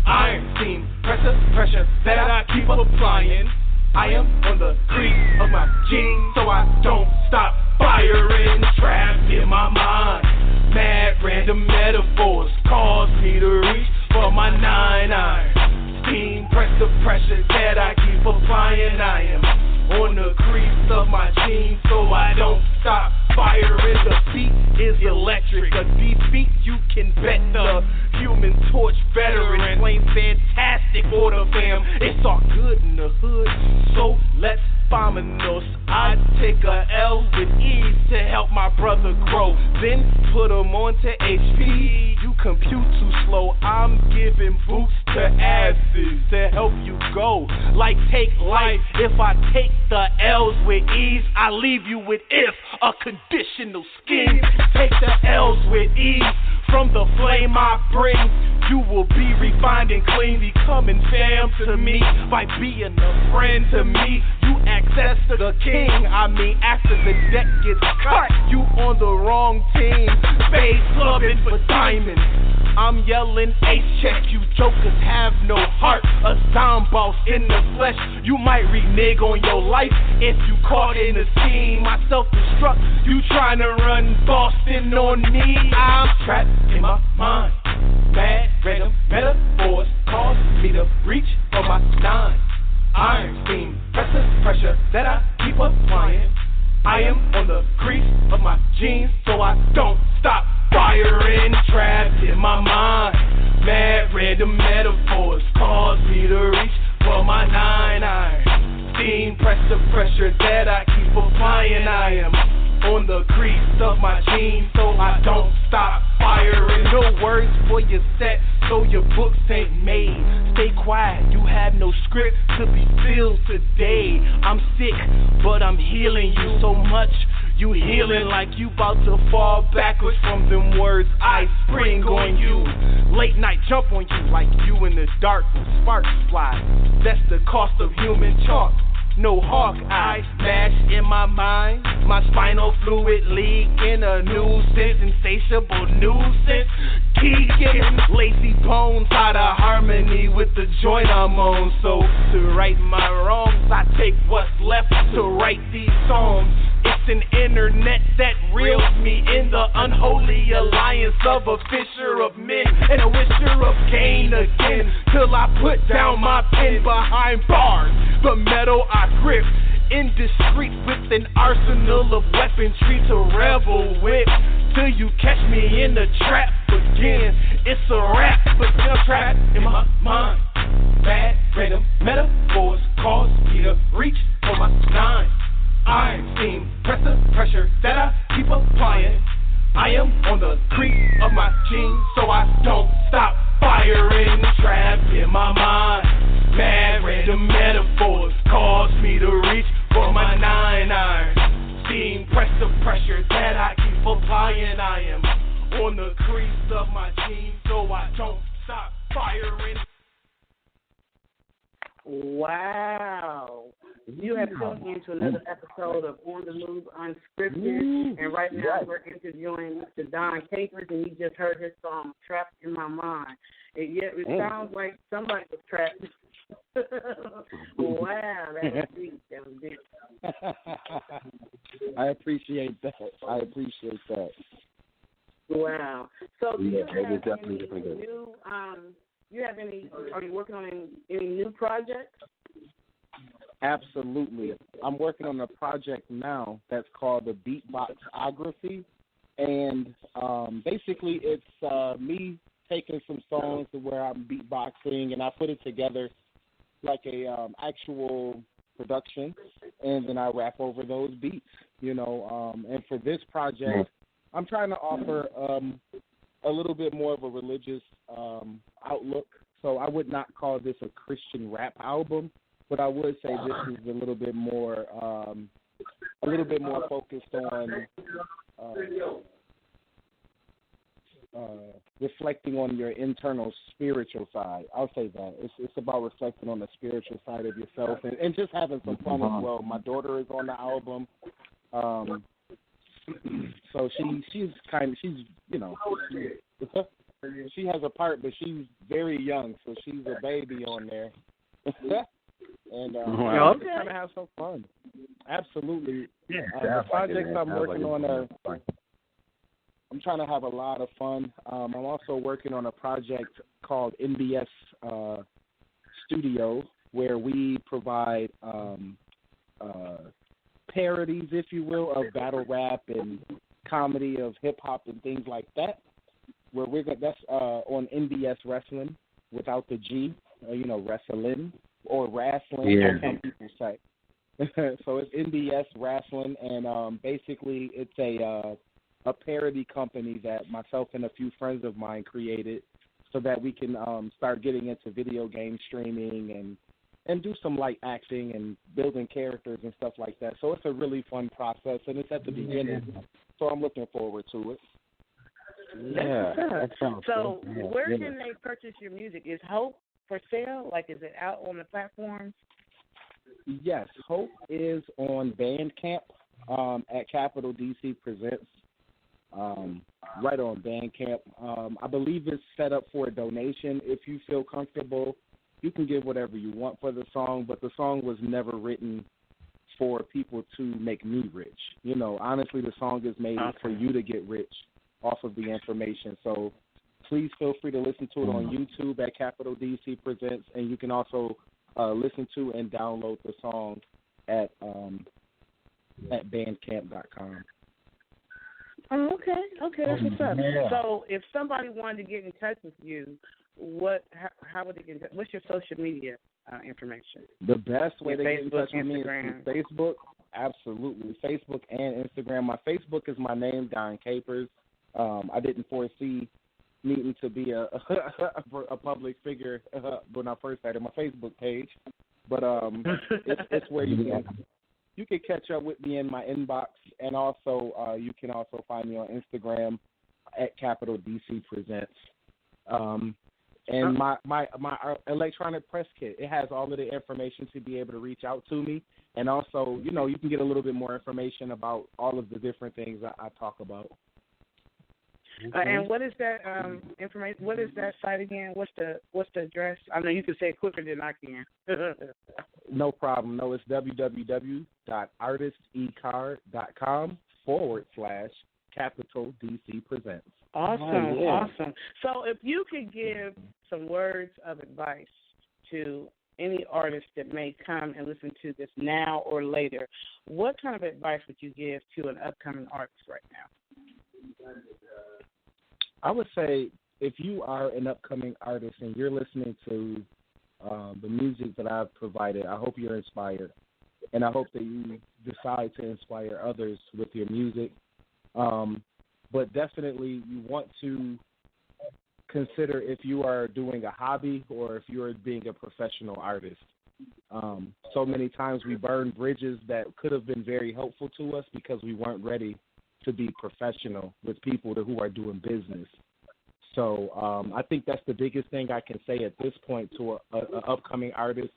iron. Steam, pressure that I keep applying. I am on the crease of my jeans, so I don't stop firing, trapped in my mind. Mad random metaphors cause me to reach for my 9-iron. Steam, press the pressure that I keep applying. I am on the crease of my jeans, so I don't stop firing. The beat is electric, a defeat you can bet. The Human Torch veteran, flame fantastic for the fam. It's all good in the hood, so let's vominos. I take a L with ease to help my brother grow, then put him onto HP. You compute too slow, I'm giving boots to asses to help you go. Like take life, if I take the L's with ease, I leave you with if, a conditional scheme. Take the L's with ease, from the flame I bring, you will be refined and clean, becoming fam to me by being a friend to me. You access to the king, I mean after the deck gets cut, you on the wrong team. Spade clubbing for diamonds, I'm yelling ace check. You jokers have no heart, a Zom boss in the flesh. You might renege on your life if you caught in a scheme. I self-destruct, you trying to run Boston on me. I'm trapped in my mind, mad random metaphors cause me to reach for my 9. Iron steam, pressure that I keep applying. I am on the crease of my jeans, so I don't stop firing. Trapped in my mind, mad random metaphors cause me to reach for my 9-iron. Steam, pressure that I keep applying. I am on the crease of my jeans, so I don't stop firing. No words for your set, so your books ain't made. Stay quiet, you have no script to be filled today. I'm sick, but I'm healing you so much. You healing like you about to fall backwards from them words I spring on you. Late night jump on you like you in the dark with sparks fly. That's the cost of human chalk. No hawk eye, smash in my mind. My spinal fluid leak in a nuisance, insatiable nuisance. Kicking lazy bones out of harmony with the joint I'm on. So to right my wrongs, I take what's left to write these songs. It's an internet that reels me in the unholy alliance of a fisher of men and a wisher of gain again, till I put down my pen behind bars. The metal I grip, indiscreet with an arsenal of weaponry to revel with, till you catch me in the trap again. It's a rap, but still trapped in my mind. Bad random metaphors cause me to reach for my 9. Iron steam, pressure that I keep applying. I am on the crease of my jeans, so I don't stop firing. Trapped in my mind, mad random metaphors cause me to reach for my 9-iron. Steam, pressure that I keep applying. I am on the crease of my jeans, so I don't stop firing. Wow. You have tuned into another episode of On The Move Unscripted, and right now we're interviewing Mr. Don Capers, and you just heard his song, Trapped in My Mind. And yet it sounds like somebody was trapped. Wow, that was deep. That was deep. I appreciate that. Wow. So do you have any new, are you working on any new projects? Absolutely. I'm working on a project now that's called the Beatboxography, and basically it's me taking some songs to where I'm beatboxing, and I put it together like a actual production, and then I rap over those beats, you know. And for this project, I'm trying to offer a little bit more of a religious outlook. So I would not call this a Christian rap album, but I would say this is a little bit more focused on reflecting on your internal spiritual side. I'll say that. It's about reflecting on the spiritual side of yourself and just having some fun as well. My daughter is on the album. So she has a part, but she's very young, so she's a baby on there. And just trying to have some fun. Absolutely. Yeah, The projects I'm working on fun. I'm trying to have a lot of fun. I'm also working on a project called NBS Studio, where we provide parodies, if you will, of battle rap and comedy of hip hop and things like that. Where that's on NBS Wrestling without the G, wrestling or wrestling, as some people say. So it's NBS Wrestling, and basically it's a parody company that myself and a few friends of mine created so that we can start getting into video game streaming and do some light acting and building characters and stuff like that. So it's a really fun process, and it's at the beginning, so I'm looking forward to it. Yeah. That sounds So good. where can they purchase your music? Is Hope for sale? Like, is it out on the platforms? Yes, Hope is on Bandcamp at Capital DC Presents. Right on Bandcamp. I believe it's set up for a donation. If you feel comfortable, you can give whatever you want for the song, but the song was never written for people to make me rich. Honestly, the song is made for you to get rich off of the information. So please feel free to listen to it on YouTube at Capital DC Presents, and you can also listen to and download the song at bandcamp.com. Oh, okay, that's what's up. Yeah. So if somebody wanted to get in touch with you, how would they get in touch? What's your social media information? The best way to get in Facebook, touch with me is Instagram. through Facebook. Absolutely. Facebook and Instagram. My Facebook is my name, Don Capers. I didn't foresee needing to be a public figure when I first started my Facebook page. But it's where you can catch up with me in my inbox, and also you can also find me on Instagram at Capital DC Presents. And my electronic press kit, it has all of the information to be able to reach out to me, and also you can get a little bit more information about all of the different things I talk about. And what is that information? What is that site again? What's the address? I know you can say it quicker than I can. No problem. No, it's www.artistecard.com/Capital DC Presents. Awesome. So if you could give some words of advice to any artist that may come and listen to this now or later, what kind of advice would you give to an upcoming artist right now? I would say if you are an upcoming artist and you're listening to the music that I've provided, I hope you're inspired. And I hope that you decide to inspire others with your music. But definitely you want to consider if you are doing a hobby or if you are being a professional artist. So many times we burn bridges that could have been very helpful to us because we weren't ready to be professional with people who are doing business. So I think that's the biggest thing I can say at this point to an upcoming artist.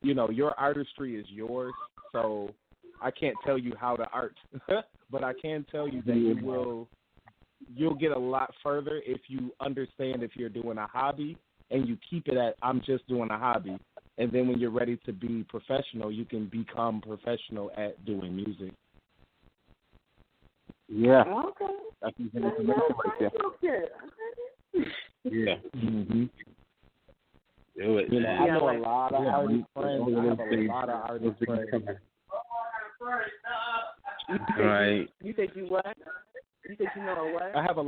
Your artistry is yours, so I can't tell you how to art, but I can tell you that you'll get a lot further if you understand if you're doing a hobby and you keep it at I'm just doing a hobby. And then when you're ready to be professional, you can become professional at doing music. Yeah. Okay. That's information right there. Yeah. Mm-hmm. Do it. I know a lot of artist friends. I have a lot of artist friends. Right. You think you what? You think you know what? I have a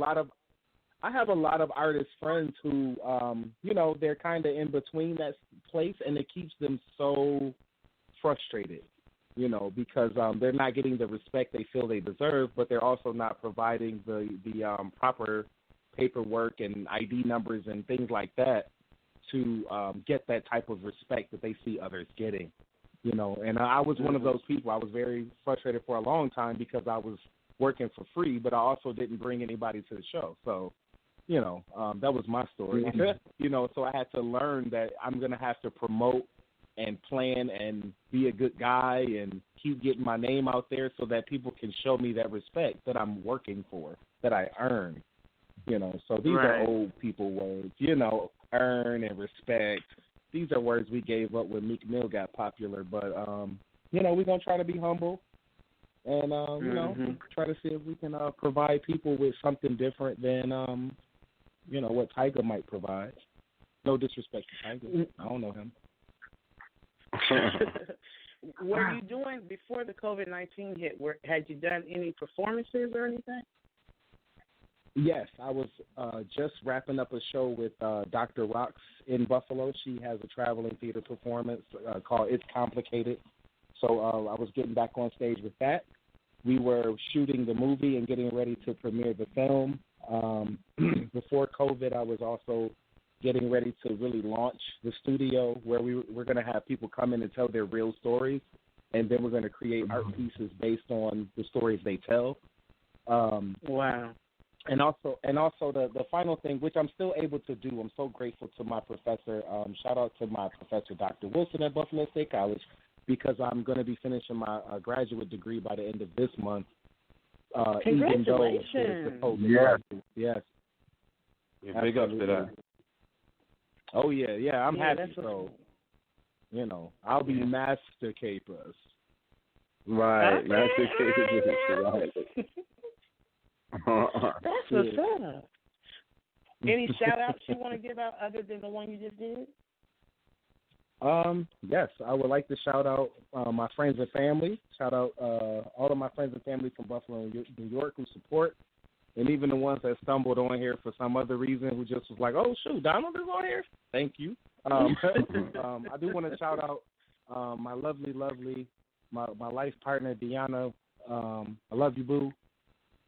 lot of artist friends who, they're kind of in between that place, and it keeps them so frustrated, because they're not getting the respect they feel they deserve, but they're also not providing the proper paperwork and ID numbers and things like that to get that type of respect that they see others getting, And I was one of those people. I was very frustrated for a long time because I was working for free, but I also didn't bring anybody to the show. So, that was my story. So I had to learn that I'm going to have to promote and plan and be a good guy and keep getting my name out there so that people can show me that respect that I'm working for, that I earn. So these are old people words, earn and respect. These are words we gave up when Meek Mill got popular, but we're going to try to be humble and, try to see if we can provide people with something different than, what Tiger might provide. No disrespect to Tiger. I don't know him. Were you doing, before the COVID-19 hit, had you done any performances or anything? Yes, I was just wrapping up a show with Dr. Rocks in Buffalo. She has a traveling theater performance called It's Complicated. So I was getting back on stage with that. We were shooting the movie and getting ready to premiere the film. Before COVID, I was also getting ready to really launch the studio where we're going to have people come in and tell their real stories, and then we're going to create art pieces based on the stories they tell. Wow. And also the final thing, which I'm still able to do, I'm so grateful to my professor. Shout out to my professor, Dr. Wilson at Buffalo State College, because I'm going to be finishing my graduate degree by the end of this month. Congratulations. Even though yes. Yeah, big up to that. Oh, yeah, I'm happy. So, I'll be Master Capers. Right, Master Capers. Right. That's what's up. Any shout-outs you want to give out other than the one you just did? Yes, I would like to shout out my friends and family. Shout out all of my friends and family from Buffalo and New York who support, and even the ones that stumbled on here for some other reason who just was like, oh, shoot, Donald is on here? Thank you. I do want to shout out my lovely, my life partner, Deanna. I love you, boo.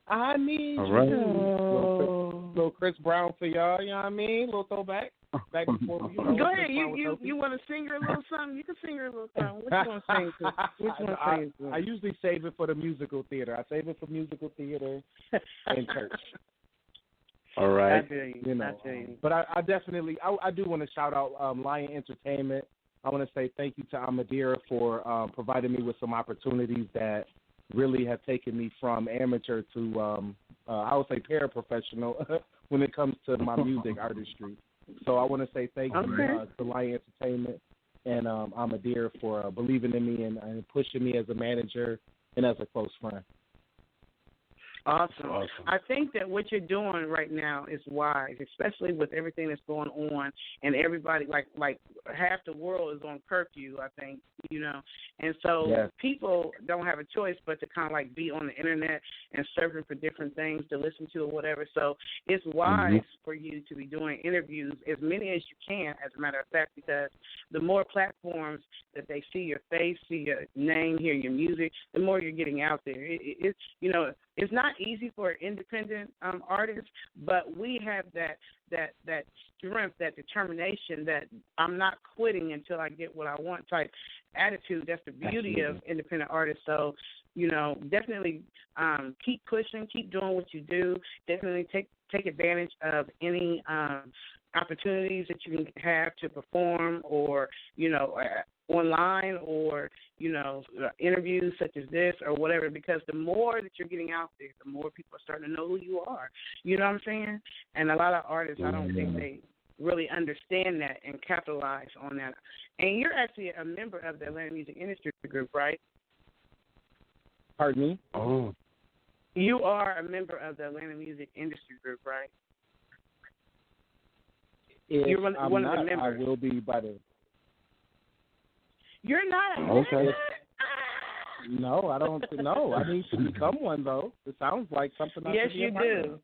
I need you. Little Chris Brown for y'all, you know what I mean? Little throwback. Back before we, Go ahead. You want to sing her a little something? You can sing her a little something. What you want to sing to? I usually save it for the musical theater. I save it for musical theater and church. All right. I tell you. But I definitely do want to shout out Lion Entertainment. I want to say thank you to Amadira for providing me with some opportunities that really have taken me from amateur to, I would say, paraprofessional when it comes to my music artistry. So I want to say thank you to Lion Entertainment and Amadira for believing in me and pushing me as a manager and as a close friend. Awesome. I think that what you're doing right now is wise, especially with everything that's going on, and everybody, like half the world is on curfew, I think, and so people don't have a choice but to kind of like be on the internet and searching for different things to listen to or whatever. So it's wise for you to be doing interviews, as many as you can, as a matter of fact, because the more platforms that they see your face, see your name, hear your music, the more you're getting out there. It's not easy for independent artists, but we have that strength, that determination that I'm not quitting until I get what I want type attitude. That's the beauty of independent artists. So, definitely keep pushing, keep doing what you do. Definitely take advantage of any opportunities that you can have to perform or, online or, interviews such as this or whatever, because the more that you're getting out there, the more people are starting to know who you are. You know what I'm saying? And a lot of artists, I don't think they really understand that and capitalize on that. And you're actually a member of the Atlanta Music Industry Group, right? Pardon me? Oh. You are a member of the Atlanta Music Industry Group, right? You're one of the members. I will be by the... You're not a okay. No, I don't know. I need to become one, though. It sounds like something I Yes, should be you a part of. do.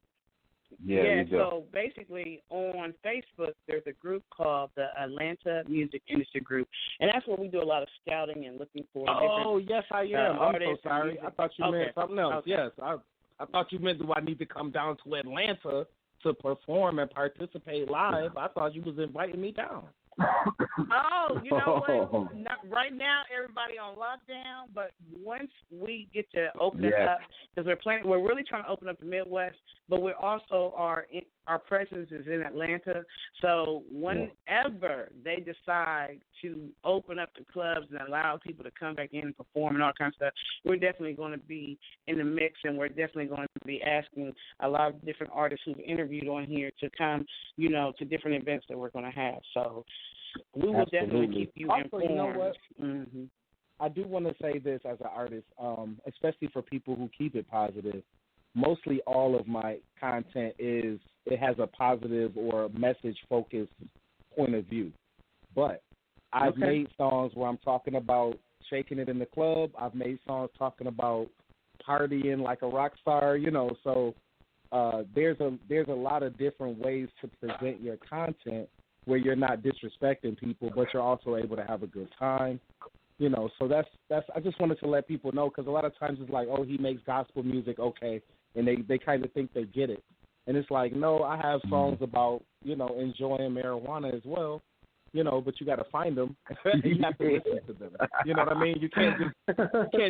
Yeah, you do. So basically on Facebook, there's a group called the Atlanta Music Industry Group, and that's where we do a lot of scouting and looking for different yes, I am. I'm so sorry. Music. I thought you meant something else. Okay. Yes, I thought you meant do I need to come down to Atlanta to perform and participate live. I thought you was inviting me down. Oh, you know what? Right now, everybody on lockdown, but once we get to open it up, because we're really trying to open up the Midwest, but we're also our presence is in Atlanta. So whenever they decide to open up the clubs and allow people to come back in and perform and all kinds of stuff, we're definitely going to be in the mix, and we're definitely going to be asking a lot of different artists who've interviewed on here to come, to different events that we're going to have. So we will definitely keep you informed. You know what? Mm-hmm. I do want to say this as an artist, especially for people who keep it positive. Mostly all of my content it has a positive or message-focused point of view. But I've made songs where I'm talking about shaking it in the club. I've made songs talking about partying like a rock star, so there's a lot of different ways to present your content where you're not disrespecting people, but you're also able to have a good time, so that's I just wanted to let people know, because a lot of times it's like, oh, he makes gospel music, okay, and they kind of think they get it. And it's like, no, I have songs about, enjoying marijuana as well, but you got to find them. You have to listen to them. You know what I mean? You can't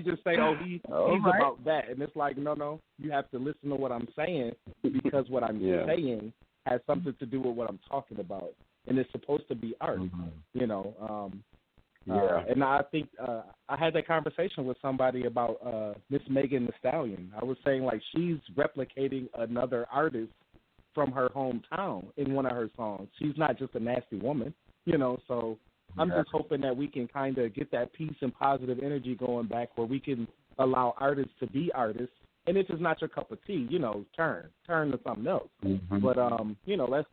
just say, oh, he's about that. And it's like, no, you have to listen to what I'm saying, because what I'm saying has something to do with what I'm talking about. And it's supposed to be art, and I think I had that conversation with somebody about Miss Megan Thee Stallion. I was saying, like, she's replicating another artist from her hometown in one of her songs. She's not just a nasty woman, so I'm just hoping that we can kind of get that peace and positive energy going back, where we can allow artists to be artists. And if it's not your cup of tea, turn to something else. Mm-hmm. But,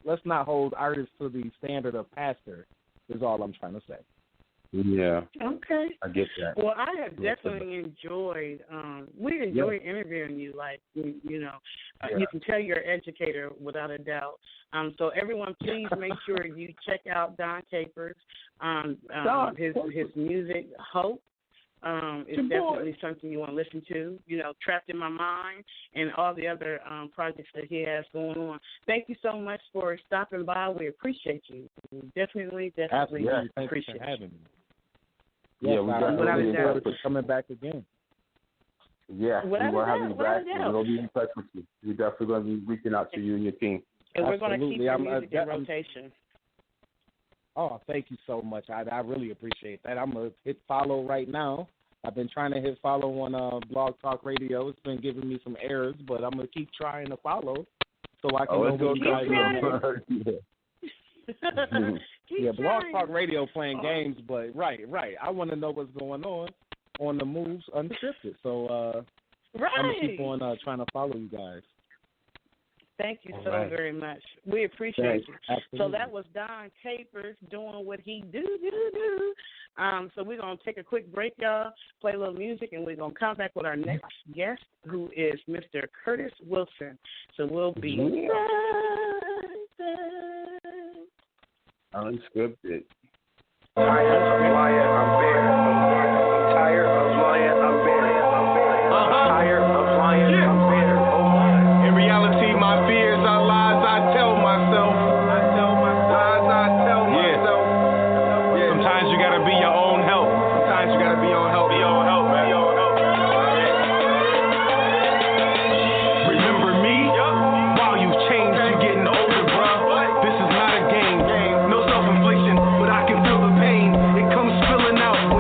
let's not hold artists to the standard of pastor is all I'm trying to say. Yeah. Okay. I get that. Well, I have definitely enjoyed. We enjoyed interviewing you. Like, you can tell you're an educator without a doubt. So everyone, please make sure you check out Don Capers. His music, Hope. Is definitely something you want to listen to. Trapped in My Mind, and all the other projects that he has going on. Thank you so much for stopping by. We appreciate you. We definitely appreciate you. Thank you for having me. Yeah, we definitely look forward to coming back again. Yeah, we will have you back. We're going to be in touch with you. We're definitely going to be reaching out to you and your team. And we're going to keep your music in rotation. Oh, thank you so much. I really appreciate that. I'm going to hit follow right now. I've been trying to hit follow on Blog Talk Radio. It's been giving me some errors, but I'm going to keep trying to follow so I can go Blog Talk Radio playing games, but right. I want to know what's going on the moves unscripted. So I'm going to keep on trying to follow you guys. Thank you so very much. We appreciate you. Absolutely. So that was Don Capers doing what he do. So we're going to take a quick break, y'all, play a little music, and we're going to come back with our next guest, who is Mr. Kurtis Wilson. So we'll be right back. Unscripted. Tired of lying, I'm bare. I'm tired of lying, I'm bare. Tired of lying, I'm bare. In reality, my fears are lies I tell myself. Lies I tell myself. Sometimes you gotta be your own help. Sometimes you gotta be your own help. Be your own help, man. Remember me? Wow, you've changed. You're getting older, bruh. This is not a game. No self-infliction, but I can feel the pain. It comes spilling out.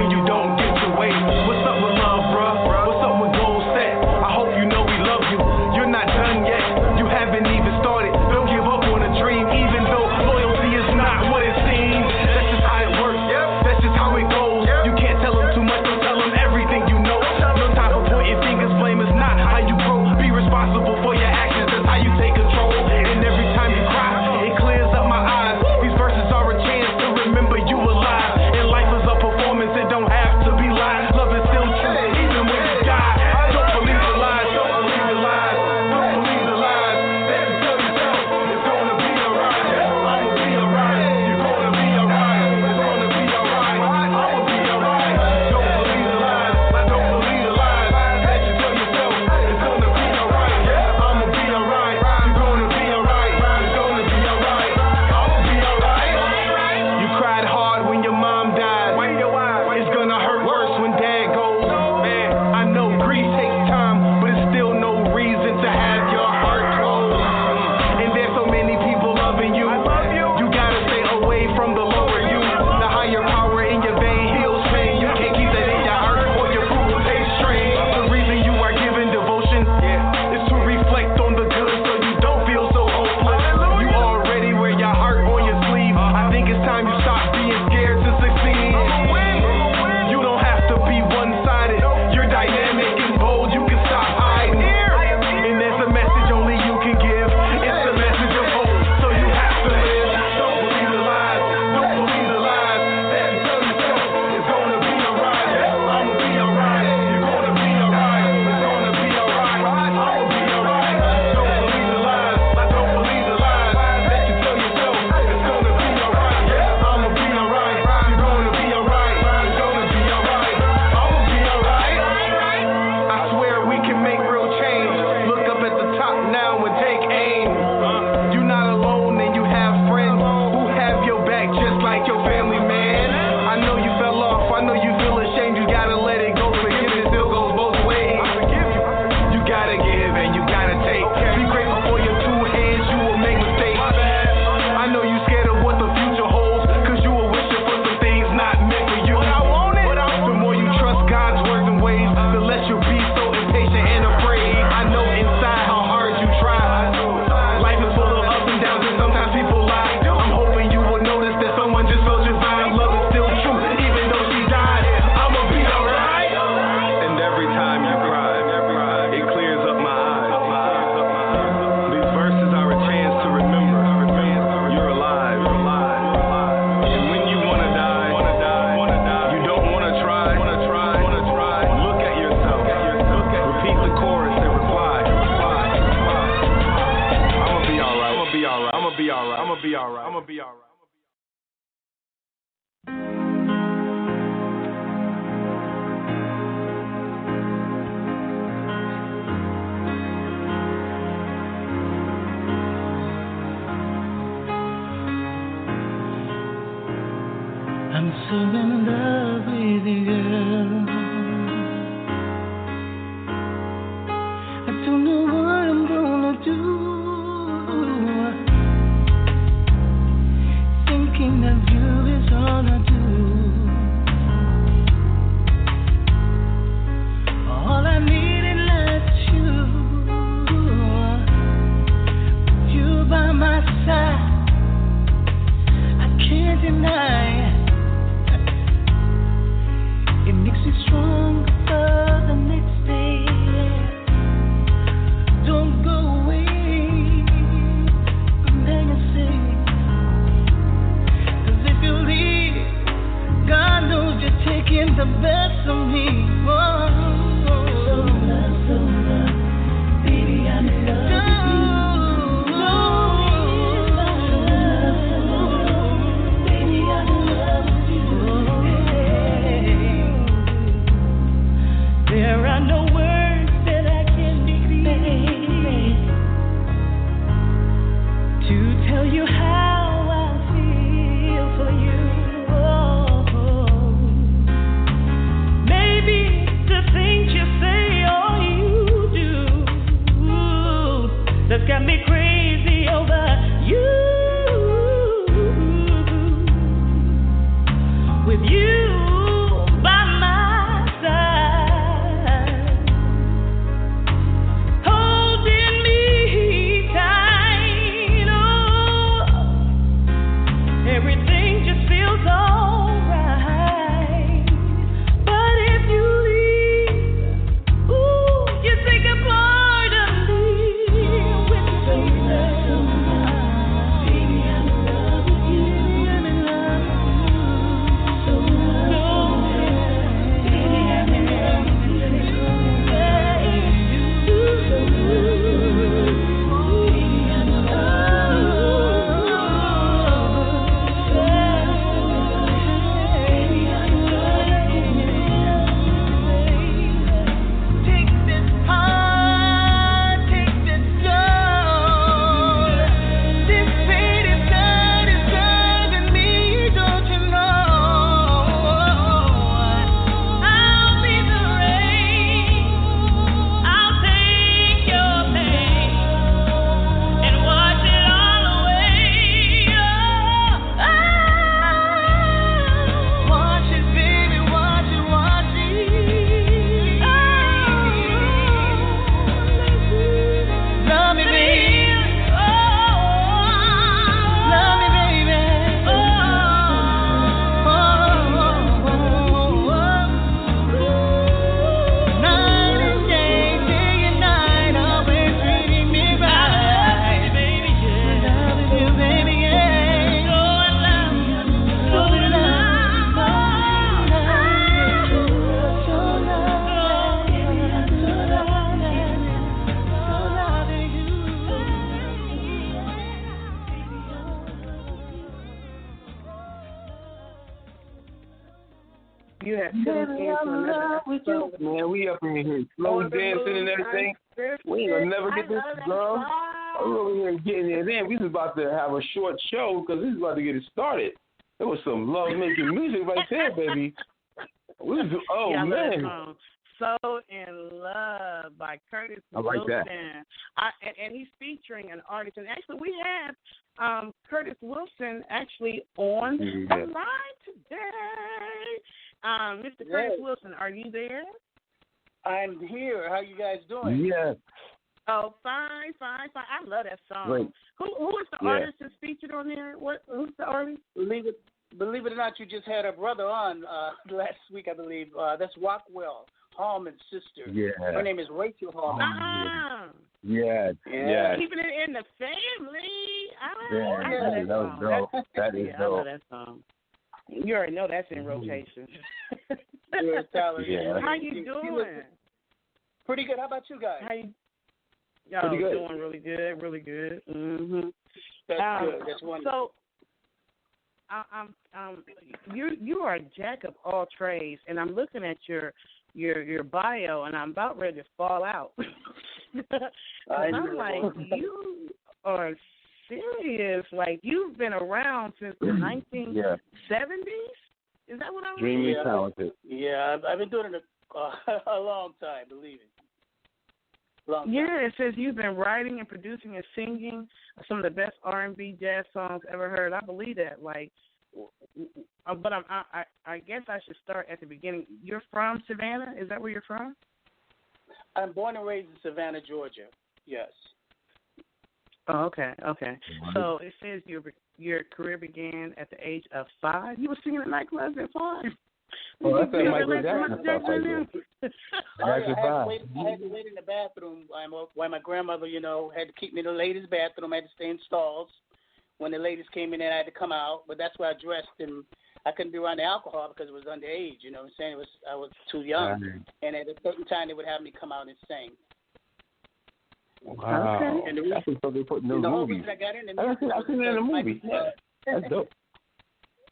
be all right. I'm so in love with you, girl. I don't know what I'm gonna do. Thinking of you is all I do. All I need in life is you. With you by my side, I can't deny. It makes me stronger for the next day. Don't go away, I'm begging, say. 'Cause if you leave, God knows you're taking the best of me. Oh, so love, baby, I'm in love with you. There are no words that I can declare to tell you how I feel for you. Oh, maybe the things you say or you do that's got me crazy over you. With you by my side, holding me tight, oh, everything just feels alright. But if you leave, ooh, you take a part of me with you. So baby, I'm in love with you. I'm in love with you. So baby, I'm in love with you. Take this heart, take this soul. This faded blood is driving me, don't you know? I'll be the rain, I'll take your pain and wash it all away. Wash it, baby, wash it, wash it. Love me, baby. Love me, baby. Night and day and night, always treating me right. Loving you, baby, yeah. So in love, so in love, so love, baby, I'm so loving you. You have tuned in to another episode. Man, we up in here slow dancing and everything. We ain't gonna never get this, girl. We over here getting it in. We was about to have a short show because we was about to get it started. There was some love-making music right there, baby. We was, oh, Yeah, I love that man. song. So in Love by Kurtis I like Wilson. that. And he's featuring an artist. And actually, we have Kurtis Wilson actually on the line today. Mr. Kurtis Wilson, are you there? I'm here. How you guys doing? Yes. Oh, fine. I love that song. Great. Who is the artist that's featured on there? Who's the artist? Believe it or not, you just had a brother on last week, I believe. That's Rockwell, Hallman's sister. Yeah. Her name is Rachel Hallman. Yes. Keeping it in the family. I love that song. That is I love dope. that song. You already know that's in rotation. You're talented. Yeah. How you doing? Pretty good. How about you guys? Pretty good. Doing really good. Mm-hmm. That's good. That's wonderful. So, you are a jack of all trades, and I'm looking at your bio, and I'm about ready to fall out. I'm like, you are serious. Like, you've been around since the 1970s. Is that what I'm Extremely talented. Yeah, I've been doing it a long time. Believe it. Long time. Yeah, it says you've been writing and producing and singing some of the best R&B jazz songs ever heard. I believe that. Like, but I guess I should start at the beginning. You're from Savannah? Is that where you're from? I'm born and raised in Savannah, Georgia. Yes. Oh, okay. So it says your career began at the age of 5. You were singing at nightclubs at 5. Oh, that's like Michael Jackson stuff right there. I had to wait in the bathroom while my grandmother, had to keep me in the ladies' bathroom. I had to stay in stalls. When the ladies came in, I had to come out. But that's where I dressed, and I couldn't be around the alcohol because it was underage. You know what I'm saying? I was too young. And at a certain time, they would have me come out and sing. Wow. Okay. And that's what they put in those movies. I got in the I've seen it in the movie. Yeah. That's dope.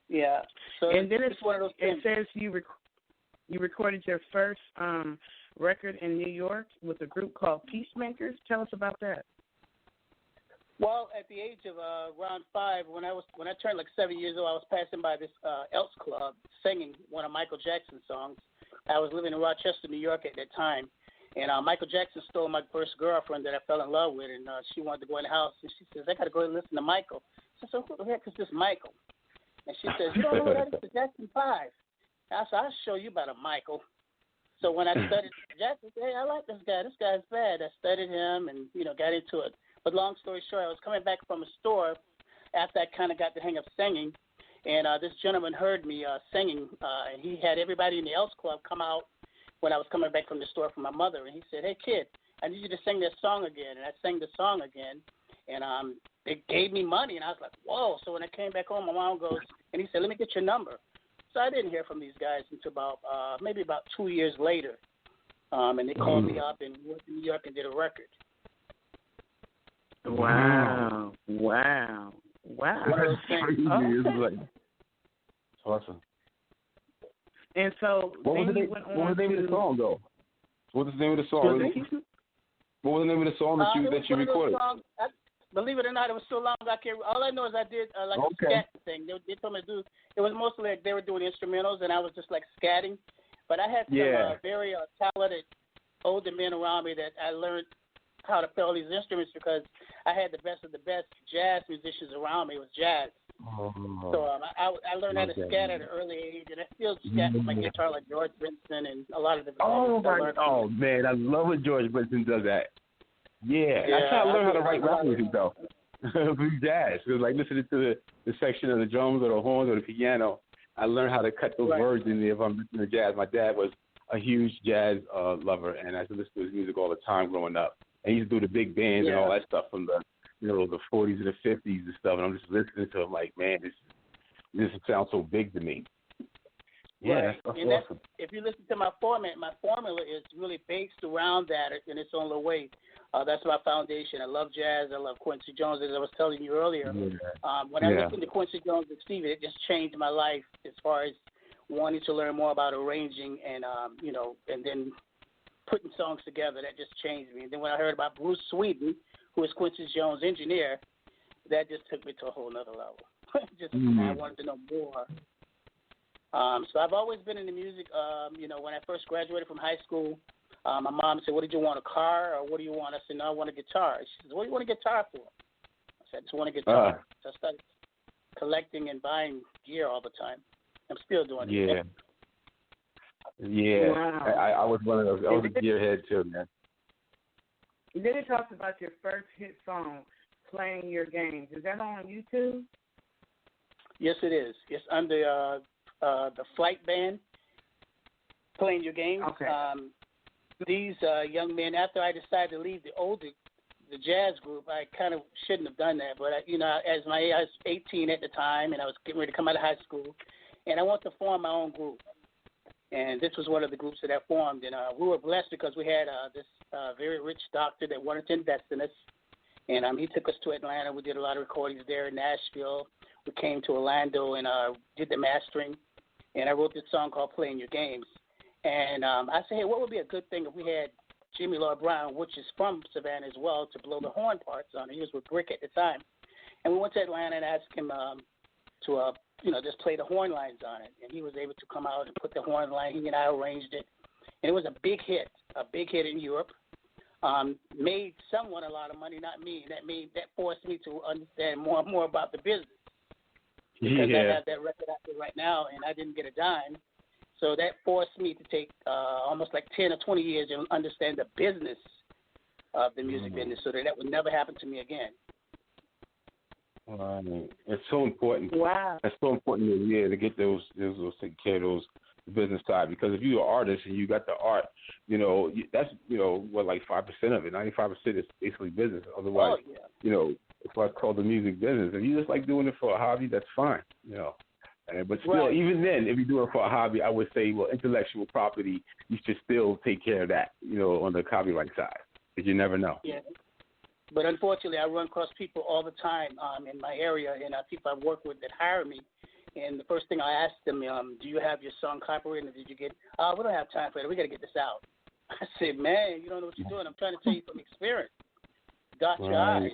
Yeah. So and then it's one of those things. It says you recorded your first record in New York with a group called Peacemakers. Tell us about that. Well, at the age of around 5, when I turned like 7 years old, I was passing by this Elks Club singing one of Michael Jackson's songs. I was living in Rochester, New York at that time, and Michael Jackson stole my first girlfriend that I fell in love with, and she wanted to go in the house, and she says, "I got to go and listen to Michael." I said, "So who the heck is this Michael?" And she says, "You don't know who that is? It's Jackson 5." I said, "I'll show you about a Michael." So when I studied Jackson, I said, "Hey, I like this guy. This guy's bad." I studied him and got into it. But long story short, I was coming back from a store after I kind of got the hang of singing, and this gentleman heard me singing, and he had everybody in the Elks Club come out when I was coming back from the store for my mother, and he said, "Hey, kid, I need you to sing this song again." And I sang the song again, and they gave me money, and I was like, whoa. So when I came back home, my mom goes, and he said, "Let me get your number." So I didn't hear from these guys until maybe about 2 years later, and they called me up and went to New York and did a record. Wow. That's crazy. Okay. It's awesome. And so What was the name of the song, though? What was the name of the song? What was the name of the song that you recorded? Believe it or not, it was so long I can't. All I know is I did a scat thing. They told me to do. It was mostly like they were doing instrumentals, and I was just like scatting. But I had some very talented older men around me that I learned how to play all these instruments because I had the best of the best jazz musicians around me. It was jazz. So I learned how to scat at an early age, and I still scat with my guitar like George Benson and a lot of the. Oh man, I love when George Benson does that. Yeah. I try to learn how to write rap music though. Jazz. It was like listening to the section of the drums or the horns or the piano. I learned how to cut those words in there if I'm listening to jazz. My dad was a huge jazz lover, and I used to listen to his music all the time growing up. And he used to do the big bands and all that stuff from the the 40s and the 50s and stuff. And I'm just listening to him like, man, this sounds so big to me. Yeah, that's awesome. If you listen to my formula is really based around that in its own little way. That's my foundation. I love jazz. I love Quincy Jones, as I was telling you earlier. When I listened to Quincy Jones and Stevie, it just changed my life as far as wanting to learn more about arranging and and then putting songs together. That just changed me. And then when I heard about Bruce Sweden, who is Quincy Jones' engineer, that just took me to a whole nother level. I wanted to know more. So I've always been into music. When I first graduated from high school, my mom said, "What did you want, a car or what do you want?" I said, "No, I want a guitar." She said, "What do you want a guitar for?" I said, "I just want a guitar." So I started collecting and buying gear all the time. I'm still doing it. Yeah. Wow. I was one of those. I was a gearhead too, man. Then it talks about your first hit song, "Playing Your Games." Is that on YouTube? Yes, it is. It's under the Flight Band, "Playing Your Games." Okay. These young men, after I decided to leave the jazz group, I kind of shouldn't have done that. But, I was 18 at the time, and I was getting ready to come out of high school, and I wanted to form my own group. And this was one of the groups that I formed. And we were blessed because we had this very rich doctor that wanted to invest in us. And he took us to Atlanta. We did a lot of recordings there in Nashville. We came to Orlando and did the mastering. And I wrote this song called Playing Your Games. And I said, hey, what would be a good thing if we had Jimmy Lloyd Brown, which is from Savannah as well, to blow the horn parts on it. He was with Brick at the time. And we went to Atlanta and asked him to just play the horn lines on it. And he was able to come out and put the horn line. He and I arranged it. And it was a big hit in Europe. Made someone a lot of money, not me. That forced me to understand more and more about the business. Because I have that record out there right now, and I didn't get a dime. So that forced me to take almost like 10 or 20 years to understand the business of the music business, so that would never happen to me again. It's so important. Wow. It's so important to get those take care of those business side, because if you're an artist and you got the art, that's like 5% of it. 95% is basically business. Otherwise, it's what's called the music business. If you just like doing it for a hobby, that's fine. But still, even then, if you do it for a hobby, I would say, intellectual property, you should still take care of that, on the copyright side, because you never know. Yeah. But unfortunately, I run across people all the time in my area, and people I work with that hire me. And the first thing I ask them, do you have your song copyrighted? Did you get? We don't have time for that. We got to get this out. I said, man, you don't know what you're doing. I'm trying to tell you from experience. Dot your I's,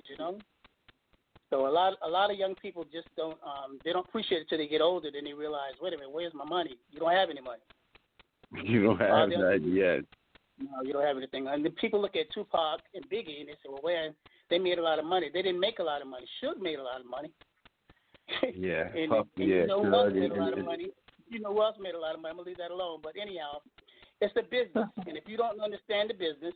So a lot of young people just don't they don't appreciate it till they get older. Then they realize, wait a minute, where's my money? You don't have any money. You don't have that yet. No, you don't have anything. And then people look at Tupac and Biggie and they say, well, they made a lot of money. They didn't make a lot of money. Suge made a lot of money. Yeah. and you know who else made a lot of money? You know who else made a lot of money? I'm gonna leave that alone. But anyhow, it's the business, and if you don't understand the business,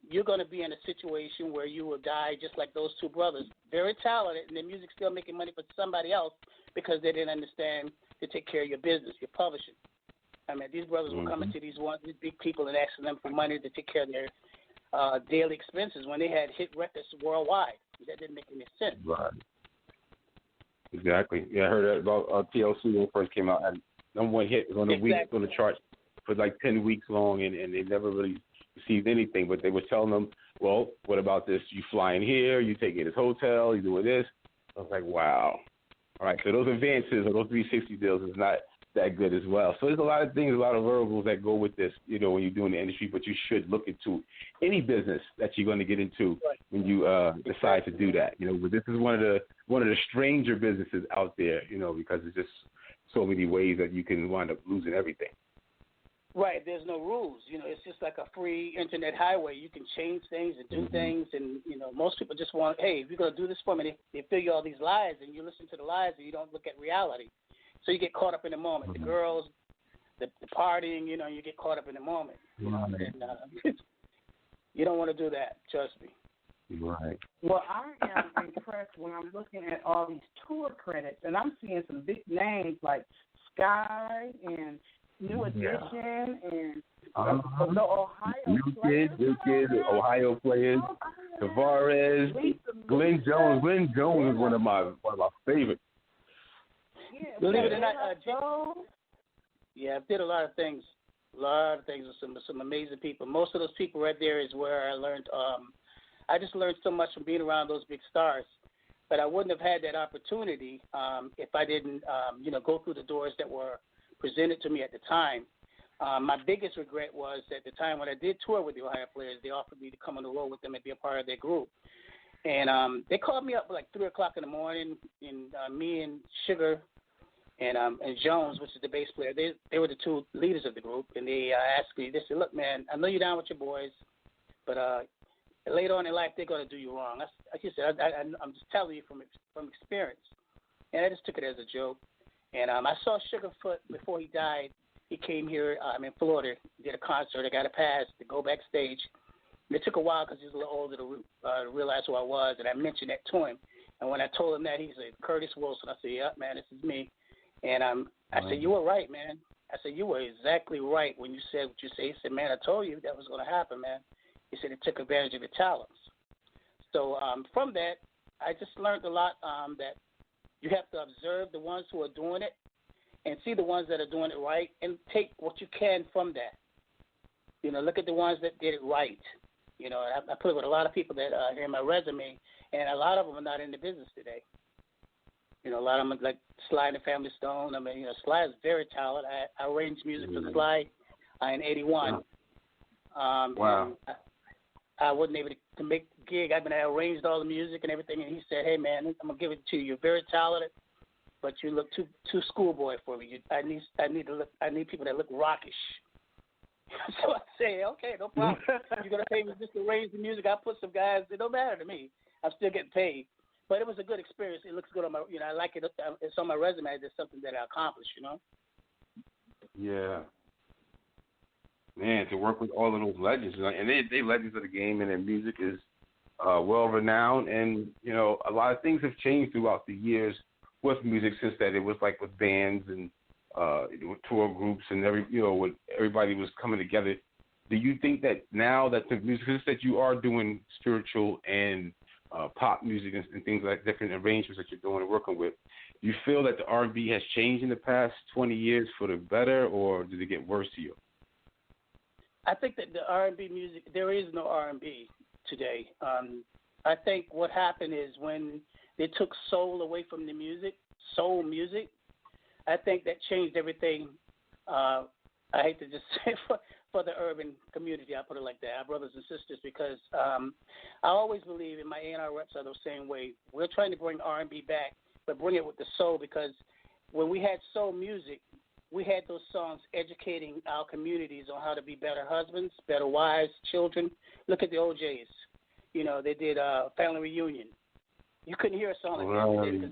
you're going to be in a situation where you will die just like those two brothers. Very talented, and their music's still making money for somebody else because they didn't understand to take care of your business, your publishing. I mean, these brothers were coming to these big people and asking them for money to take care of their daily expenses when they had hit records worldwide. That didn't make any sense. Right. Exactly. Yeah, I heard that about TLC when it first came out. Had number one hit on the week on the charts for like 10 weeks long, and they never really received anything. But they were telling them, well, what about this? You flying here, you taking this hotel, you doing this. I was like, wow. All right, so those advances or those 360 deals is not that good as well. So there's a lot of things, a lot of variables that go with this, when you're doing the industry, but you should look into any business that you're going to get into when you decide to do that. But this is one of the stranger businesses out there, because there's just so many ways that you can wind up losing everything. Right, there's no rules. It's just like a free internet highway. You can change things and do things, and most people just want, hey, if you're gonna do this for me, they fill you all these lies, and you listen to the lies, and you don't look at reality. So you get caught up in the moment. The girls, the partying, you get caught up in the moment. And you don't want to do that. Trust me. Right. Well, I am impressed when I'm looking at all these tour credits, and I'm seeing some big names like Sky and New Edition and the Ohio players. New Kid, Ohio players, Tavares, Glenn Jones. Glenn Jones is one of my favorites. Yeah, believe it or not, I did a lot of things with some amazing people. Most of those people right there is where I learned. I just learned so much from being around those big stars. But I wouldn't have had that opportunity if I didn't, go through the doors that were presented to me at the time. My biggest regret was at the time when I did tour with the Ohio players, they offered me to come on the road with them and be a part of their group. And they called me up at like 3 o'clock in the morning, and me and Sugar and Jones, which is the bass player, they were the two leaders of the group, and they asked me, they said, look, man, I know you're down with your boys, but later on in life, they're going to do you wrong. Like you said, I'm just telling you from experience. And I just took it as a joke. And I saw Sugarfoot before he died. He came here in Florida, did a concert. I got a pass to go backstage. And it took a while because he was a little older to realize who I was, and I mentioned that to him. And when I told him that, he said, Kurtis Wilson. I said, yeah, man, this is me. And I said, you were right, man. I said, you were exactly right when you said what you said. He said, man, I told you that was going to happen, man. He said it took advantage of your talents. So from that, I just learned a lot that you have to observe the ones who are doing it and see the ones that are doing it right and take what you can from that. Look at the ones that did it right. You know, I put it with a lot of people that are in my resume, and a lot of them are not in the business today. You know, a lot of them like Sly and the Family Stone. I mean, you know, Sly is very talented. I arranged music for Sly in '81. Wow. I wasn't able to make the gig. I arranged all the music and everything, and he said, "Hey, man, I'm gonna give it to you. You're very talented, but you look too schoolboy for me. I need people that look rockish." So I say, "Okay, no problem. You're gonna pay me just to arrange the music. I put some guys. It don't matter to me. I'm still getting paid." But it was a good experience. It looks good on my, you know, I like it. It's on my resume. It's something that I accomplished, you know. Yeah. Man, to work with all of those legends, and they legends of the game, and their music is well renowned. And you know, a lot of things have changed throughout the years with music since that. It was like with bands and tour groups and when everybody was coming together. Do you think that now that the music that you are doing spiritual and pop music and things like different arrangements that you're doing and working with, do you feel that the R&B has changed in the past 20 years for the better, or did it get worse to you? I think that the R&B music, there is no R&B today. I think what happened is when they took soul away from the music, soul music, I think that changed everything. I hate to just say for the urban community, I put it like that, our brothers and sisters, because I always believe in my A&R reps are the same way. We're trying to bring R&B back, but bring it with the soul, because when we had soul music, we had those songs educating our communities on how to be better husbands, better wives, children. Look at the OJs. You know, they did Family Reunion. You couldn't hear a song like that because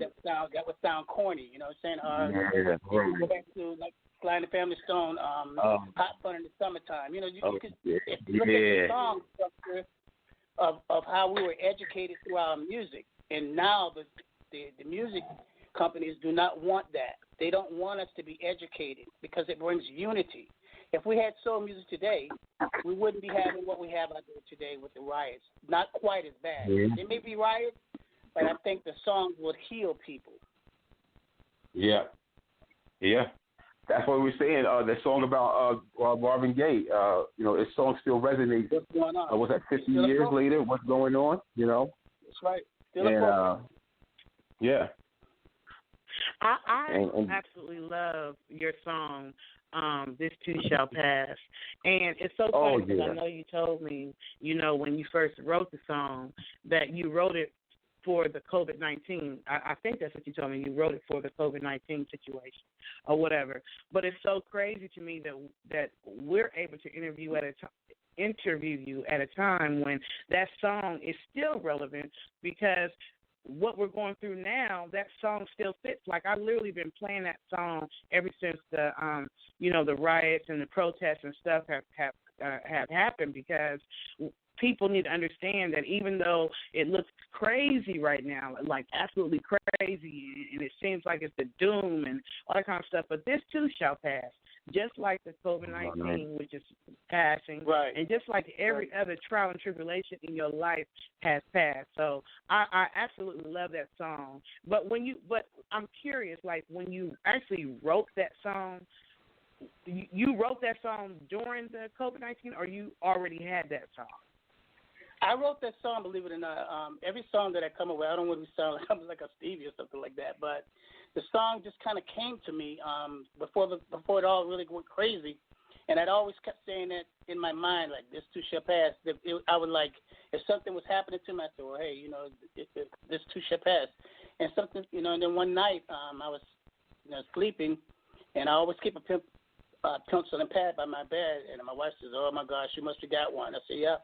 that would sound corny. You know what I'm saying? Go back to like Sly and the Family Stone, Hot Fun in the Summertime. You know, you could look at the song structure of how we were educated through our music. And now the music companies do not want that. They don't want us to be educated because it brings unity. If we had soul music today, we wouldn't be having what we have out there today with the riots. Not quite as bad. There may be riots, but I think the songs would heal people. Yeah. That's what we're saying. That song about Marvin Gaye, his song still resonates. What's going on? Was that 50 years later? What's going on? You know? That's right. Still yeah. I absolutely love your song, This Too Shall Pass. And it's so funny because I know you told me, when you first wrote the song, that you wrote it for the COVID-19. I think that's what you told me. You wrote it for the COVID-19 situation or whatever. But it's so crazy to me that we're able to interview you at a time when that song is still relevant, because what we're going through now, that song still fits. Like, I've literally been playing that song ever since the the riots and the protests and stuff have happened, because people need to understand that even though it looks crazy right now, like absolutely crazy, and it seems like it's the doom and all that kind of stuff, but this too shall pass. Just like the COVID-19, which is passing, right, and just like every other trial and tribulation in your life has passed. So I absolutely love that song. But I'm curious, like when you actually wrote that song, you wrote that song during the COVID-19, or you already had that song? I wrote that song, believe it or not. Every song that I come up with, I don't want to sound like a Stevie or something like that, but the song just kind of came to me before it all really went crazy, and I'd always kept saying that in my mind, like, this too shall pass. I would, like, if something was happening to me, I said, well, hey, this too shall pass. And something, and then one night I was sleeping, and I always keep a pencil and pad by my bed, and my wife says, oh, my gosh, you must have got one. I said, yeah.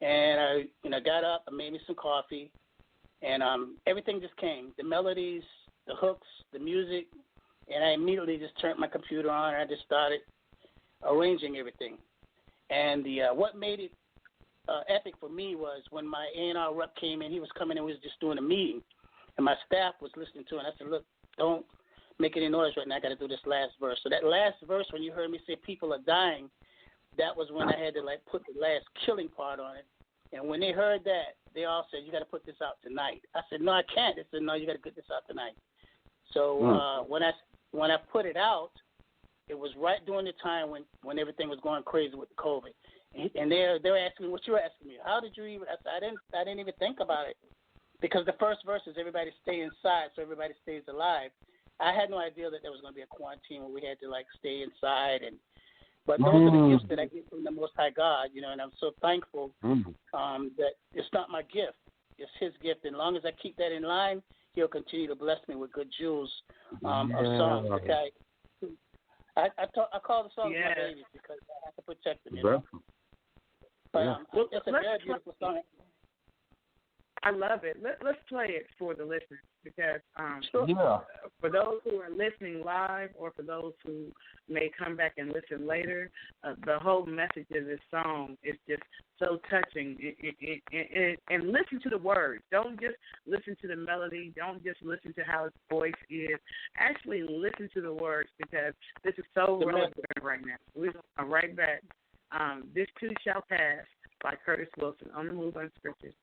And I got up, I made me some coffee, and everything just came. The melodies, the hooks, the music, and I immediately just turned my computer on, and I just started arranging everything. And what made it epic for me was when my A&R rep came in. He was coming in, we was just doing a meeting, and my staff was listening to it. And I said, look, don't make any noise right now. I got to do this last verse. So that last verse, when you heard me say people are dying, that was when I had to, like, put the last killing part on it. And when they heard that, they all said, you got to put this out tonight. I said, no, I can't. They said, no, you got to get this out tonight. So when I put it out, It was right during the time when everything was going crazy with COVID. And they're asking me what you're asking me. How did you even? I didn't even think about it, because the first verse is everybody stay inside, so everybody stays alive. I had no idea that there was going to be a quarantine where we had to like stay inside, but those are the gifts that I get from the Most High God, you know, and I'm so thankful that it's not my gift, it's His gift. And as long as I keep that in line, He'll continue to bless me with good jewels of songs. Okay, I call the songs my babies because I have to protect them. You know? But it's a very beautiful song. I love it. Let's play it for the listeners, because for those who are listening live or for those who may come back and listen later, the whole message of this song is just so touching. And listen to the words. Don't just listen to the melody. Don't just listen to how his voice is. Actually listen to the words, because this is so relevant right now. We're right back. This Too Shall Pass by Kurtis Wilson, On The Move Unscripted.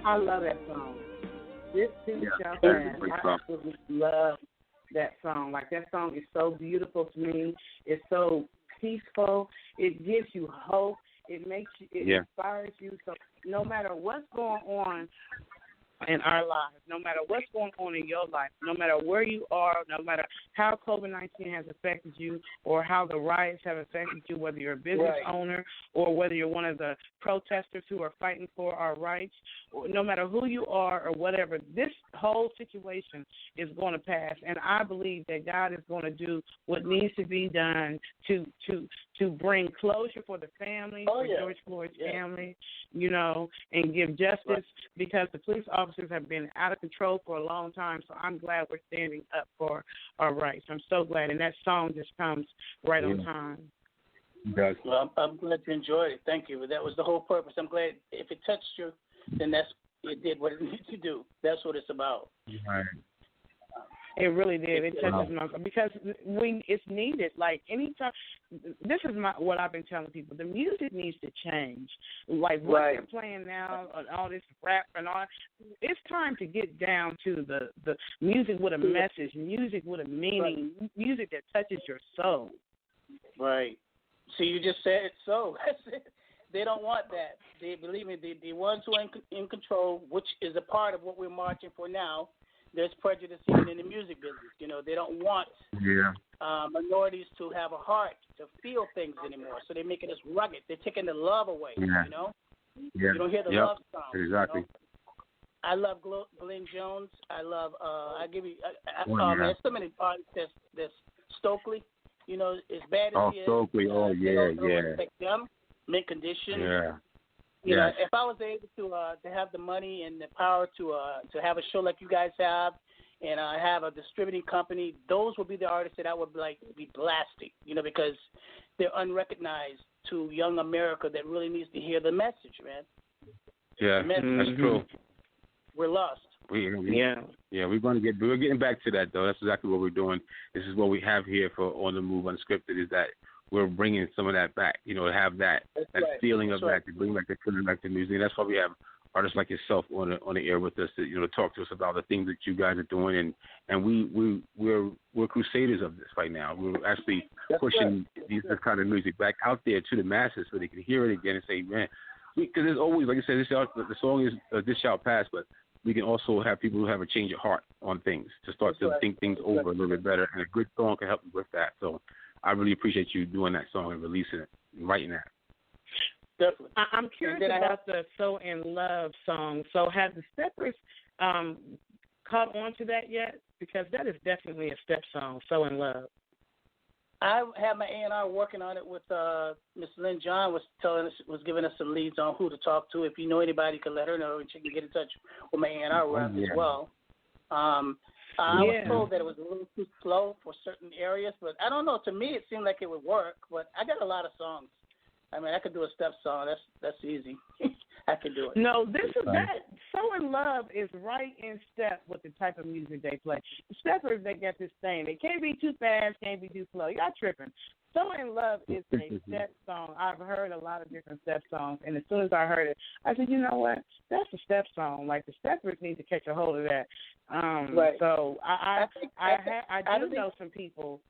I love that song. This too shall pass. I absolutely love that song. Like, that song is so beautiful to me. It's so peaceful. It gives you hope. It makes you, it inspires you. So no matter what's going on in our lives, no matter what's going on in your life, no matter where you are, no matter how COVID-19 has affected you or how the riots have affected you, whether you're a business owner or whether you're one of the protesters who are fighting for our rights, or no matter who you are or whatever, this whole situation is going to pass. And I believe that God is going to do what needs to be done to bring closure for the family, for George Floyd's family, you know, and give justice, because the police officers have been out of control for a long time. So I'm glad we're standing up for our rights. I'm so glad. And that song just comes right on time. Well, I'm glad you enjoyed it. Thank you. That was the whole purpose. I'm glad if it touched you, then it did what it needed to do. That's what it's about. Right. It really did. It touches my, because it's needed. Like, anytime, this is what I've been telling people. The music needs to change. Like, what they're playing now, all this rap and all, it's time to get down to the music with a message, music with a meaning, music that touches your soul. Right. See, you just said it. So they don't want that. They believe me. The ones who are in control, which is a part of what we're marching for now. There's prejudice even in the music business. You know, they don't want minorities to have a heart to feel things anymore. So they're making us rugged. They're taking the love away. You know, you don't hear the love songs. Exactly. You know? I love Glenn Jones. I love. I give you. There's so many artists. There's Stokely. You know, as bad as he is. Stokely. Respect them. Mint Condition. Yeah. You know, if I was able to have the money and the power to have a show like you guys have, and have a distributing company, those would be the artists that I would be blasting. You know, because they're unrecognized to young America that really needs to hear the message, man. Yeah, that's true. We're lost. We're getting back to that though. That's exactly what we're doing. This is what we have here for On The Move Unscripted, is that we're bringing some of that back, you know, to have that feeling of that, to bring back the feeling back to music. And that's why we have artists like yourself on the air with us to, you know, talk to us about the things that you guys are doing. And we're crusaders of this right now. We're actually pushing this kind of music back out there to the masses so they can hear it again and say, man, because there's always, like I said, the song is This Shall Pass, but we can also have people who have a change of heart on things to start to think things over a little bit better. And a good song can help you with that. So I really appreciate you doing that song and releasing it and writing that. Definitely. I'm curious about the So In Love song. So have the Steppers caught on to that yet? Because that is definitely a step song, So In Love. I have my A&R working on it with Miss Lynn John was giving us some leads on who to talk to. If you know anybody, you can let her know and she can get in touch with my A&R rep as well. I was told that it was a little too slow for certain areas, but I don't know. To me, it seemed like it would work. But I got a lot of songs. I mean, I could do a step song. That's easy. I can do it. No, that So In Love is right in step with the type of music they play. The Steppers, they get this thing. They can't be too fast, can't be too slow. Y'all tripping. So In Love is a step song. I've heard a lot of different step songs, and as soon as I heard it, I said, you know what? That's a step song. Like, the Steppers need to catch a hold of that. So I do know some people.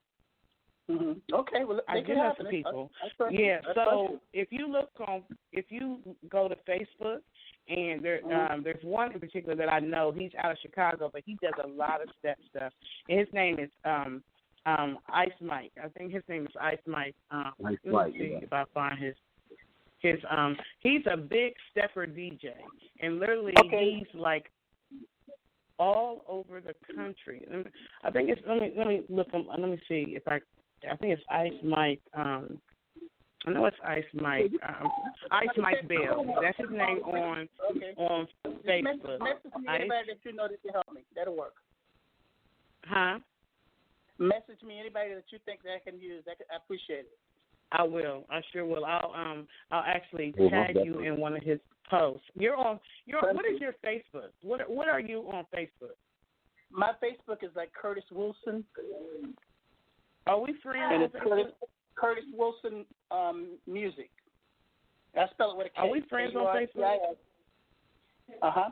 Mm-hmm. Okay, well, I do know some people. So if you go to Facebook, and there's one in particular that I know. He's out of Chicago, but he does a lot of step stuff. And his name is Ice Mike. I think his name is Ice Mike. Let me see if I find his. He's a big stepper DJ, and literally he's like all over the country. I think it's let me look him. Let me see if I think it's Ice Mike. I know it's Ice Mike. Ice Mike Bell. That's his name on Facebook. Message me anybody that you know that can help me. That'll work. Huh? Message me anybody that you think that I can use. I appreciate it. I will. I sure will. I'll actually tag you in one of his posts. You're on. What is your Facebook? What are you on Facebook? My Facebook is like Kurtis Wilson. Are we friends? And it's Kurtis Wilson Music. I spell it with a K. Are we friends on Facebook? Uh-huh.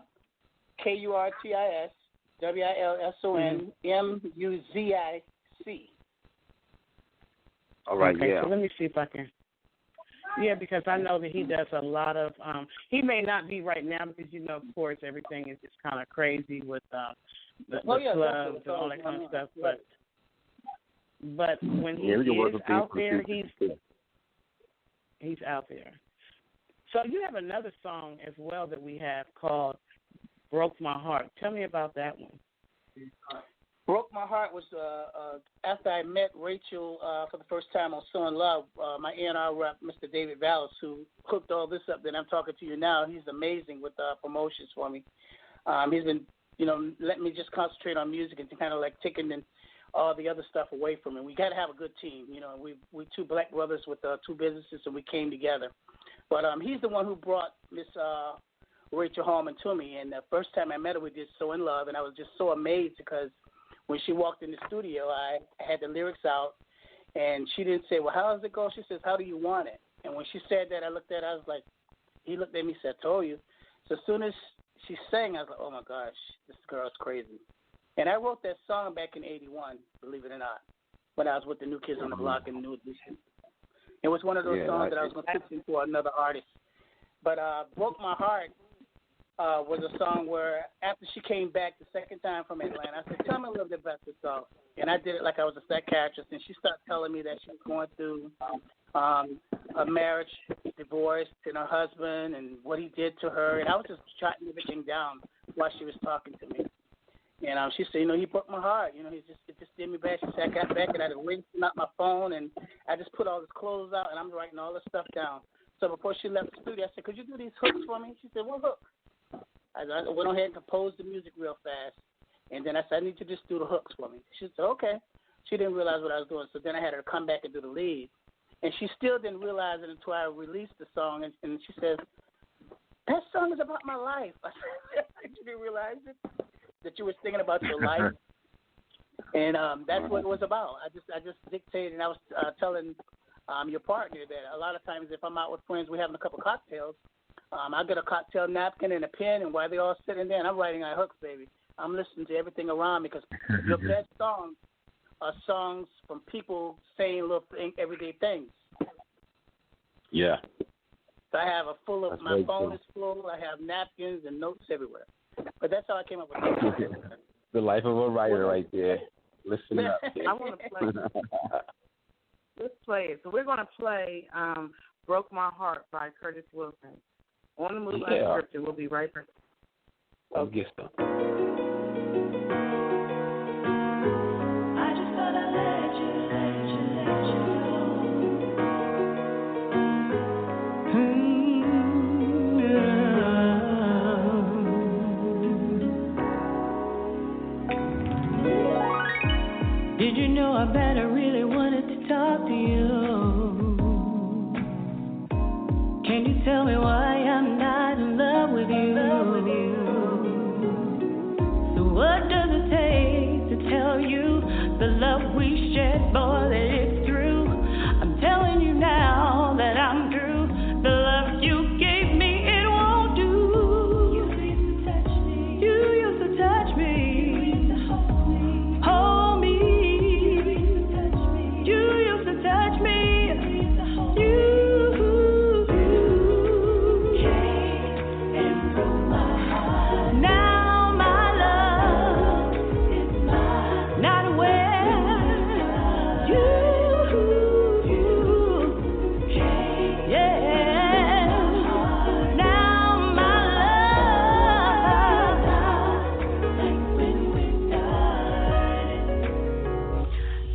KURTIS WILSON MUZIC. All right, okay, yeah. So let me see if I can. Yeah, because I know that he does a lot of. He may not be right now because of course, everything is just kind of crazy with the clubs and all that kind of stuff. But when he is out there, he's out there. So you have another song as well that we have called "Broke My Heart." Tell me about that one. Broke My Heart was after I met Rachel for the first time on So in Love. My A&R rep, Mr. David Vallis, who hooked all this up that I'm talking to you now. He's amazing with promotions for me. He's been, letting me just concentrate on music and kind of like taking all the other stuff away from me. We got to have a good team. We two black brothers with two businesses, and we came together. But he's the one who brought Miss Rachel Harmon to me. And the first time I met her, we did So in Love, and I was just so amazed because when she walked in the studio, I had the lyrics out, and she didn't say, well, how does it go? She says, how do you want it? And when she said that, I looked at her, I was like, he looked at me and said, I told you. So as soon as she sang, I was like, oh, my gosh, this girl's crazy. And I wrote that song back in 81, believe it or not, when I was with the New Kids on the Block and New Edition. It was one of those songs that I was going to pitch into another artist. But Broke My Heart was a song where after she came back the second time from Atlanta, I said, tell me a little bit about this song. And I did it like I was a psychiatrist, and she started telling me that she was going through a marriage, divorce, and her husband and what he did to her. And I was just jotting everything down while she was talking to me. And she said, he broke my heart. It just did me bad. She said, I got back and I had to ring out my phone, and I just put all his clothes out, and I'm writing all this stuff down. So before she left the studio, I said, could you do these hooks for me? She said, what hook? I went ahead and composed the music real fast. And then I said, I need you to just do the hooks for me. She said, okay. She didn't realize what I was doing, so then I had her come back and do the lead. And she still didn't realize it until I released the song. And she says, that song is about my life. I said, you didn't realize it? That you were thinking about your life. And that's what it was about. I just dictated, and I was telling your partner that a lot of times if I'm out with friends, we're having a couple cocktails, I get a cocktail napkin and a pen, and while they're all sitting there, and I'm writing out hooks, baby. I'm listening to everything around me because your best songs are songs from people saying little everyday things. Yeah. So I have my phone is full. I have napkins and notes everywhere. But that's how I came up with it. The life of a writer right there. Listen up. I want to play. Let's play it. So we're going to play Broke My Heart by Kurtis Wilson. On the Move Unscripted. We'll be right back. I'll get some. Did you know I bet I really wanted to talk to you? Can you tell me why I'm not in love with you? So what does it take to tell you the love we shared, boy, that it's true? I'm telling you now that I'm through. The love you gave me, it won't do. You used to touch me. You used to touch me. Hold me.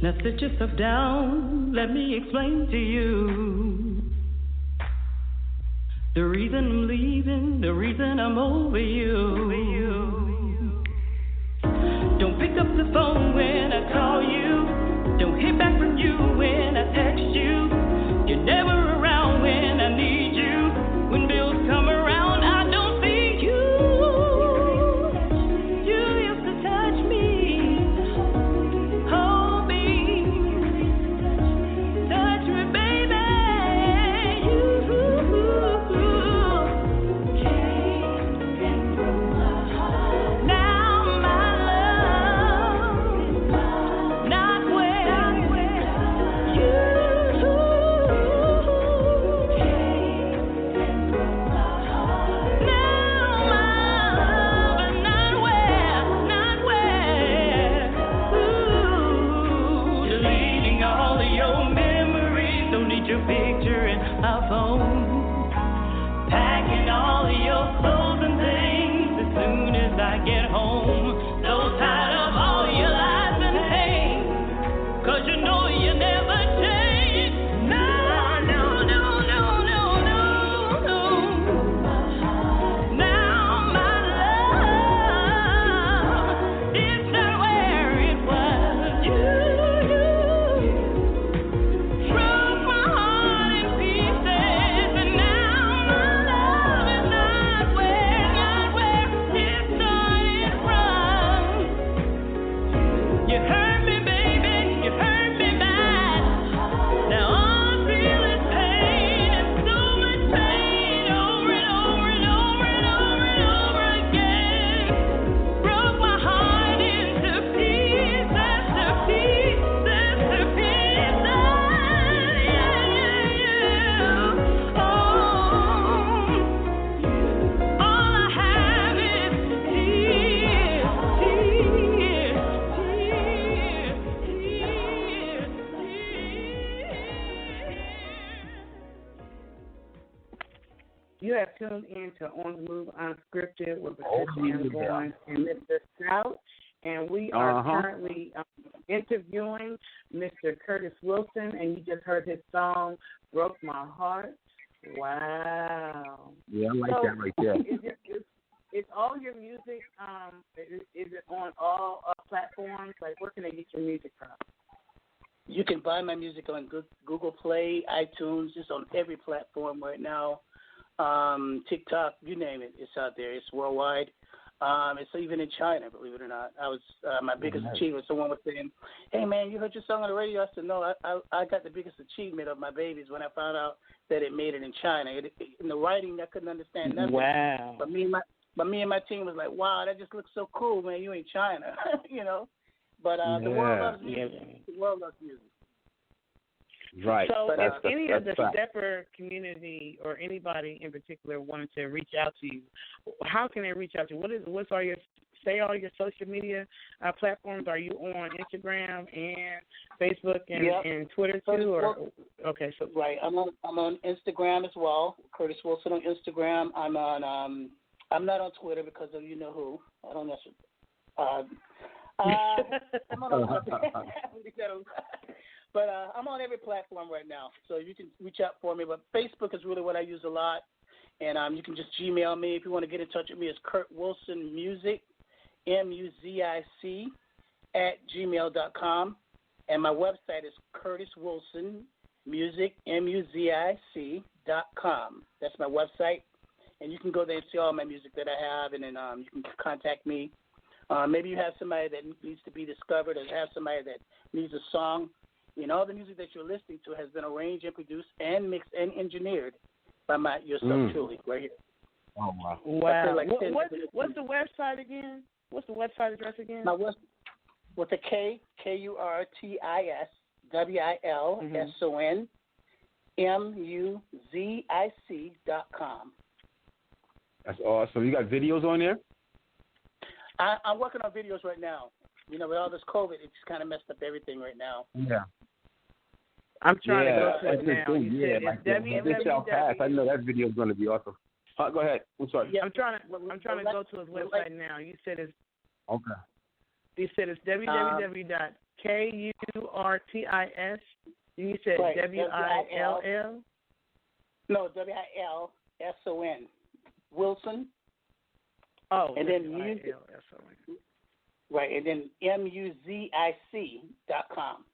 Now sit yourself down, let me explain to you the reason I'm leaving, the reason I'm over you. Don't pick up the phone when I call you. Don't hear back from you when I text you. You're never around when I need you. When bills come around, I don't see you. You used to touch me. need your picture in my phone. Packing all of your clothes and things as soon as I get home. So tired of all your lies and pain, 'cause you know you never change. No, no, no, no, no, no, no. Now my love is not where it was. You broke my heart in pieces, and now my love is not where it started from. You hurt me, baby, you hurt me bad. Now all I feel is pain, and so much pain, over and over and over and over and over again. Broke my heart into pieces, to pieces, to pieces. Oh, all I have is tears, tears, tears, tears, tears. You have tuned in to On The Move Unscripted with Patricia M, Goins and Mr. Stout, and we are currently interviewing Mr. Kurtis Wilson, and you just heard his song, Broke My Heart. Wow. Yeah, I like that right there. Is all your music, is it on all platforms? Like, where can they get your music from? You can buy my music on Google Play, iTunes, it's on every platform right now. TikTok, you name it, it's out there. It's worldwide. It's even in China, believe it or not. I was my biggest achievement. Someone was saying, "Hey man, you heard your song on the radio?" I said, "No, I got the biggest achievement of my babies when I found out that it made it in China." In the writing, I couldn't understand nothing. Wow. But me and my team was like, "Wow, that just looks so cool, man. You in China, you know." But the world loves music. The world loves music. Right. So That's if any of the fact. stepper community or anybody in particular wanted to reach out to you, how can they reach out to you? What's all your social media platforms? Are you on Instagram and Facebook and Twitter too? Or okay, so right, I'm on Instagram as well. Kurtis Wilson on Instagram. I'm not on Twitter because of you know who. I don't know. I'm not on Twitter. But I'm on every platform right now, so you can reach out for me. But Facebook is really what I use a lot, and you can just Gmail me if you want to get in touch with me. It's Kurt Wilson Music, MUZIC @gmail.com, and my website is Kurtis Wilson Music, MUZIC.com. That's my website, and you can go there and see all my music that I have, and then you can contact me. Maybe you have somebody that needs to be discovered, or have somebody that needs a song. You know, all the music that you're listening to has been arranged and produced and mixed and engineered by yourself truly, right here. Oh, wow. Wow. What's the website again? What's the website address again? My website with a K, KURTIS WILSON MUZIC.com. That's awesome. You got videos on there? I'm working on videos right now. You know, with all this COVID, it's kind of messed up everything right now. Yeah. I'm trying to go to it now. You said like it's www. I know that video is going to be awesome. Go ahead. I'm sorry. Yeah. I'm trying to go to his website now. You said it's okay. You said it's www.kurtis. You said right. WILL. No, WILSON. Wilson. Oh, and then music. Right, and then MUZIC.com.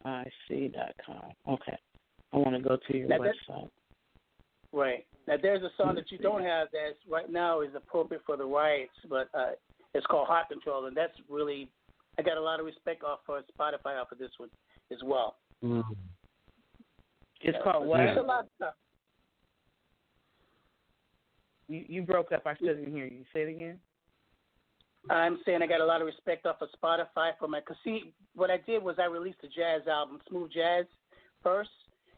IC.com. Okay. I want to go to your website. Right. Now, there's a song that you don't have that's right now is appropriate for the riots, but it's called Heart Control, and that's really, I got a lot of respect for Spotify off of this one as well. Mm-hmm. It's called what? There's a lot of stuff. You broke up. I still didn't hear you. Say it again. I'm saying I got a lot of respect off of Spotify for my. Cause see, what I did was I released a jazz album, smooth jazz, first,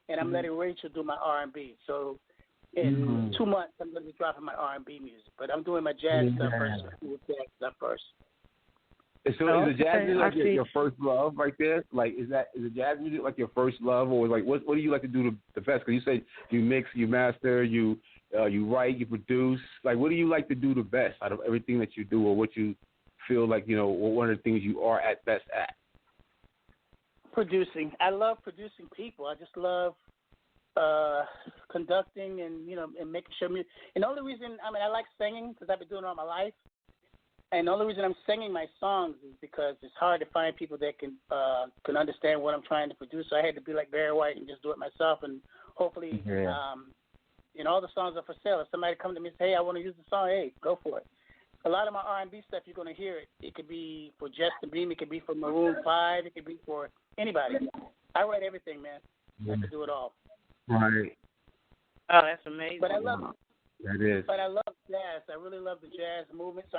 and I'm letting Rachel do my R&B. So in 2 months, I'm going to be dropping my R&B music, but I'm doing my jazz stuff first, smooth jazz stuff first. So is the jazz music like your first love right there? Like, is the jazz music like your first love, or like what do you like to do the best? Because you say you mix, you master, you write, you produce. Like, what do you like to do the best out of everything that you do, or what you feel like, one of the things you are at best at? Producing. I love producing people. I just love conducting and making sure music. And the only reason, I like singing because I've been doing it all my life. And the only reason I'm singing my songs is because it's hard to find people that can understand what I'm trying to produce. So I had to be like Barry White and just do it myself. And hopefully, all the songs are for sale. If somebody comes to me and say, hey, I want to use the song, hey, go for it. A lot of my R&B stuff, you're going to hear it. It could be for Justin Bieber. It could be for Maroon 5. It could be for anybody. I write everything, man. I can do it all. Right. Oh, that's amazing. But I love it. That is. But I love jazz. I really love the jazz movement. So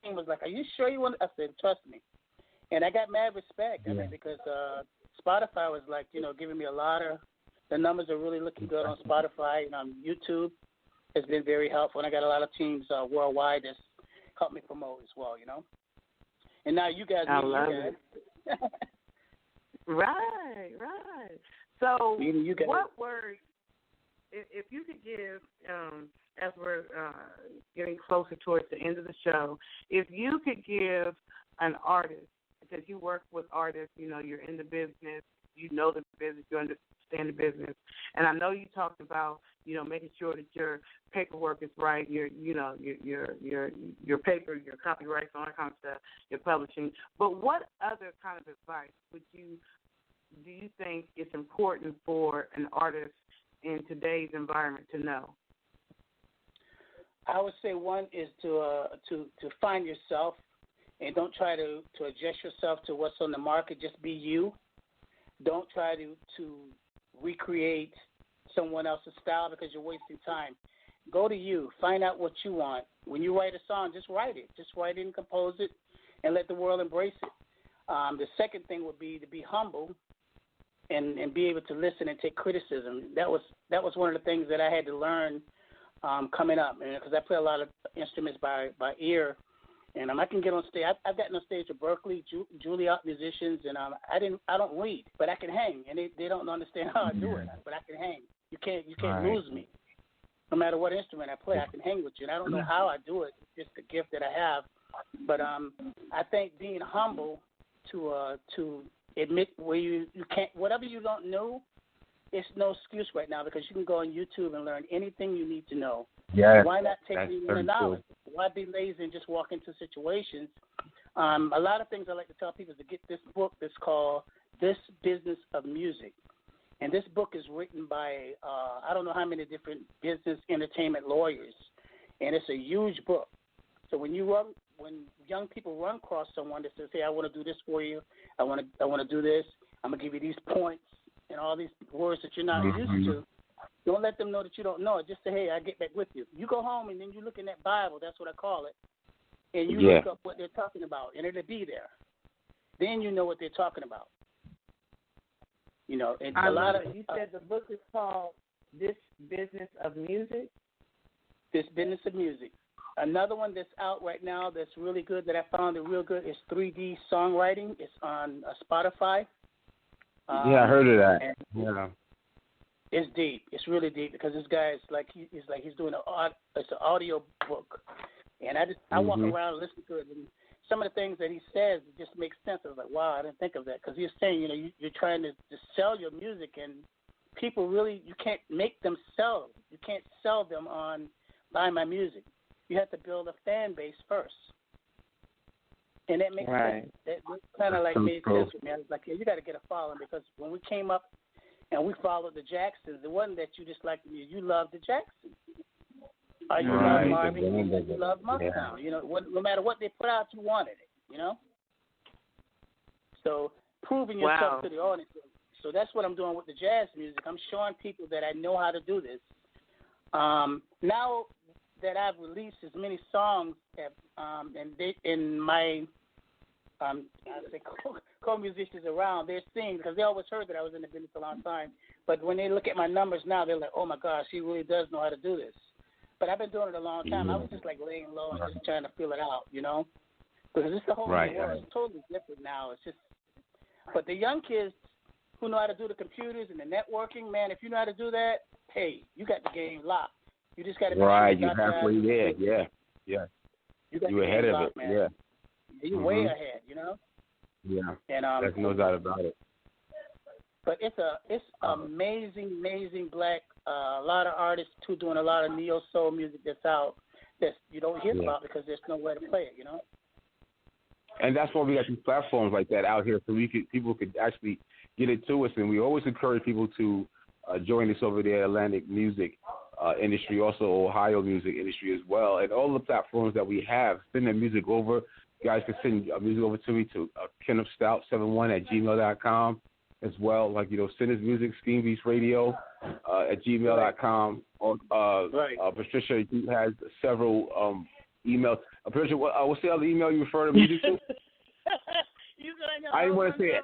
he was like, are you sure you want to? I said, trust me. And I got mad respect. Because Spotify was like, giving me a lot of, the numbers are really looking good on Spotify and on YouTube. Has been very helpful. And I got a lot of teams worldwide that's helped me promote as well, And now you guys love it. Right. So what words, if you could give, as we're getting closer towards the end of the show, if you could give an artist, because you work with artists, you're in the business, you know the business, you understand the business, and I know you talked about, making sure that your paperwork is right, your paper, your copyrights, all that kind of stuff, your publishing. But what other kind of advice do you think it's important for an artist in today's environment to know? I would say one is to find yourself and don't try to adjust yourself to what's on the market. Just be you. Don't try to recreate someone else's style because you're wasting time. Go to you. Find out what you want. When you write a song, just write it. Just write it and compose it and let the world embrace it. The second thing would be to be humble and be able to listen and take criticism. That was one of the things that I had to learn coming up, because I play a lot of instruments by ear. And I can get on stage. I've gotten on stage at Berkeley, Juilliard musicians, and I don't read, but I can hang, and they don't understand how I do it, but I can hang. You can't lose me. No matter what instrument I play, I can hang with you. And I don't know how I do it. It's just a gift that I have. But I think being humble to admit where you can't, whatever you don't know, it's no excuse right now because you can go on YouTube and learn anything you need to know. Yes, why not take the knowledge? Why be lazy and just walk into situations? A lot of things I like to tell people is to get this book that's called This Business of Music. And this book is written by I don't know how many different business entertainment lawyers. And it's a huge book. So when young people run across someone that says, hey, I want to do this for you, I want to do this, I'm going to give you these points and all these words that you're not used to, don't let them know that you don't know it. Just say, hey, I'll get back with you. You go home and then you look in that Bible, that's what I call it, and you look up what they're talking about, and it'll be there. Then you know what they're talking about. And you said the book is called This Business of Music? This Business of Music. Another one that's out right now that's really good that I found real good is 3D Songwriting. It's on Spotify. I heard of that. Yeah. It's deep. It's really deep because this guy is he's doing it's an audio book, and I walk around and listen to it, and some of the things that he says just makes sense. I was like, wow, I didn't think of that because he's saying you're trying to sell your music, and people really you can't make them sell. You can't sell them on buy my music. You have to build a fan base first. And that makes sense. That kind of made sense with me. I was like, yeah, you got to get a following because when we came up and we followed the Jacksons, it wasn't that you just liked me. You loved the Jacksons. Or you loved Marvin. You loved Motown. Yeah. No matter what they put out, you wanted it, So proving yourself to the audience. So that's what I'm doing with the jazz music. I'm showing people that I know how to do this. Now that I've released as many songs and my co-musicians around, they're seeing because they always heard that I was in the business a long time. But when they look at my numbers now, they're like, oh my gosh, he really does know how to do this. But I've been doing it a long time. I was just laying low and just trying to feel it out, Because it's the whole Right, new world. right. It's totally different now. It's just, but the young kids who know how to do the computers and the networking, man, if you know how to do that, hey, you got the game locked. You just got to Right, you're halfway there. Yeah. You're ahead of it. Man. Yeah. You're way ahead, you know. Yeah. And There's no doubt about it. But it's amazing black. A lot of artists too doing a lot of neo soul music that's out that you don't hear about because there's nowhere to play it, you know. And that's why we got these platforms like that out here, so people could actually get it to us. And we always encourage people to join us over there, Atlantic music industry, also Ohio music industry as well, and all the platforms that we have. Send their music over. You guys can send music over to me to KennethStout71@gmail.com as well. Like, send us music, SchemBeatsRadio @gmail.com. Patricia has several emails. Patricia, what's the other email you refer to music to? I didn't want to say it.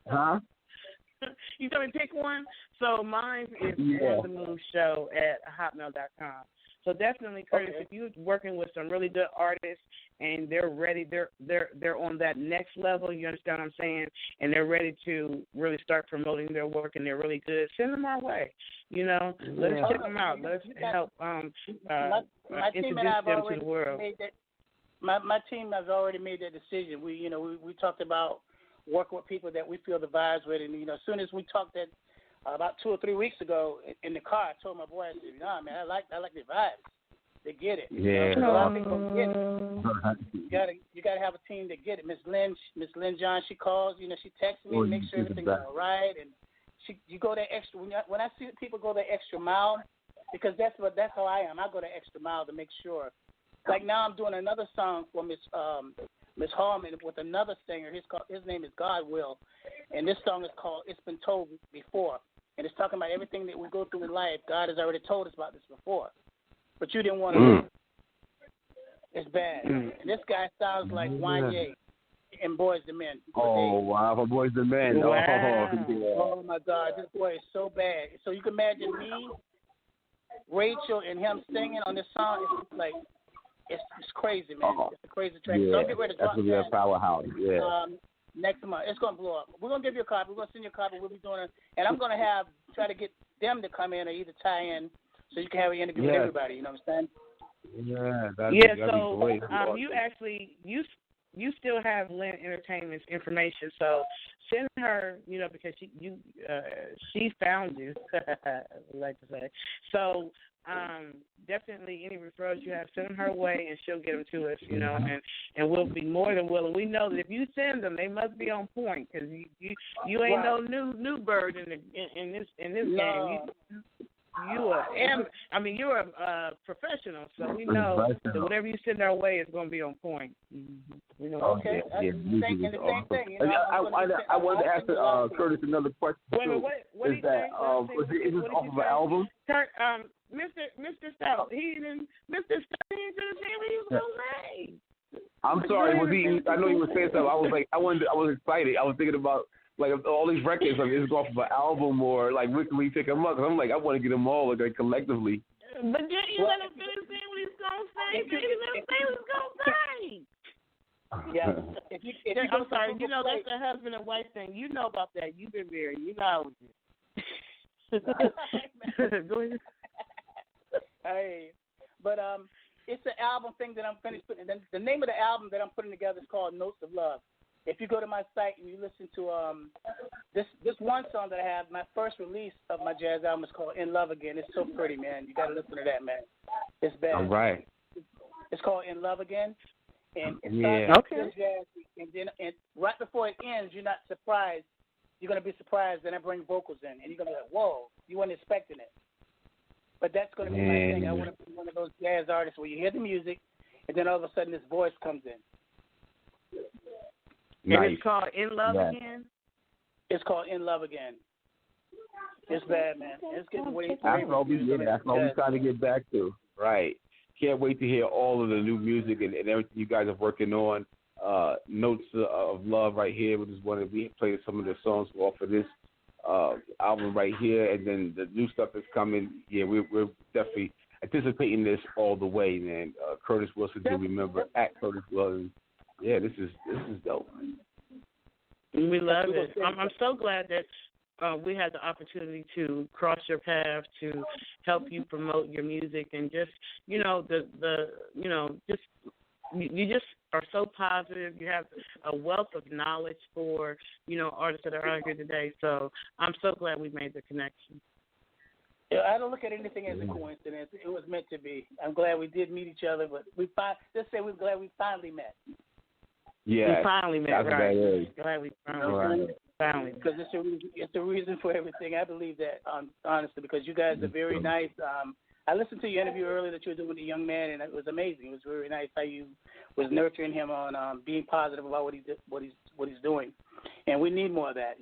Huh? You tell me pick one. So mine is On The Move Show @hotmail.com. So definitely, Kurtis, if you're working with some really good artists and they're ready, they're on that next level. You understand what I'm saying? And they're ready to really start promoting their work and they're really good. Send them our way. Let us check them out. Let's help introduce them to the world. My team has already made that decision. We talked about working with people that we feel the vibes with, and as soon as we talked that about 2 or 3 weeks ago in the car, I told my boy, I said, "Nah, man, I like the vibes. They get it. Yeah. A lot of people don't get it. You gotta have a team that get it. Miss Lynn John, she calls. She texts me, make sure everything's all right, and you go that extra. When I see people go that extra mile, because that's how I am. I go that extra mile to make sure. Like now, I'm doing another song for Miss Harmon with another singer. His name is God Will, and this song is called "It's Been Told Before," and it's talking about everything that we go through in life. God has already told us about this before, but you didn't want to. It's bad. And this guy sounds like Wanye in Boys to Men. Oh wow, for Boys to Men. Wow. Oh my God, this boy is so bad. So you can imagine me, Rachel, and him singing on this song. It's like. It's crazy, man. It's a crazy track. Yeah, so I'll get ready to drop that's a powerhouse. Yeah. Next month, it's gonna blow up. We're gonna give you a copy. We're gonna send you a copy. We'll be doing it, and I'm gonna try to get them to come in or either tie in, so you can have an interview with everybody. You know what I'm saying? Yeah, that'd so be great. You actually you still have Lynn Entertainment's information, so send her, because she found you, I like to say. So definitely any referrals you have, send them her way, and she'll get them to us, and we'll be more than willing. We know that if you send them, they must be on point, because you ain't no new bird in this game. You're a professional, so we know that whatever you send our way is going to be on point. Okay. Yeah. Same thing. I wanted to ask Kurtis another question. Wait a minute, what is that? Is this off of an album? Mr. Stout, Mr. Stout, he didn't say what he was going to say. I'm sorry. I know he was saying something. I was like, I was excited. I was thinking about. Like all these records, is it off of an album or like where can we pick them up? Cause I'm like, I want to get them all like collectively. But you let him finish saying what he's gonna say. Baby, let him say what he's gonna say. Yeah. If you I'm sorry. That's a husband and wife thing. You know about that. You've been married. You know. Go ahead. Hey, but it's an album thing that I'm finished putting. The name of the album that I'm putting together is called Notes of Love. If you go to my site and you listen to this one song that I have, my first release of my jazz album is called In Love Again. It's so pretty, man. You got to listen to that, man. It's bad. All right. It's called In Love Again. And it starts with jazz, and right before it ends, you're not surprised. You're going to be surprised. Then I bring vocals in, and you're going to be like, whoa, you weren't expecting it. But that's going to be my thing. I want to be one of those jazz artists where you hear the music, and then all of a sudden this voice comes in. Nice. And it's called In Love Again? It's called In Love Again. It's bad, man. It's getting way That's what we're trying to get back to. Right. Can't wait to hear all of the new music and everything you guys are working on. Notes of Love right here, which is one that we played some of the songs off of this album right here, and then the new stuff is coming. Yeah, we're definitely. anticipating this all the way, man. Kurtis Wilson, do remember at Kurtis Wilson? Yeah, this is dope. We love it. I'm so glad that we had the opportunity to cross your path to help you promote your music and just you just are so positive. You have a wealth of knowledge for artists that are out here today. So I'm so glad we made the connection. Yeah, I don't look at anything as a coincidence. It was meant to be. I'm glad we did meet each other, but we're glad we finally met. Yeah, we finally met. Right. Glad we finally. Because it's a reason for everything. I believe that, honestly, because you guys are very nice. I listened to your interview earlier that you were doing with a young man, and it was amazing. It was very nice how you was nurturing him on being positive about what he's doing, and we need more of that,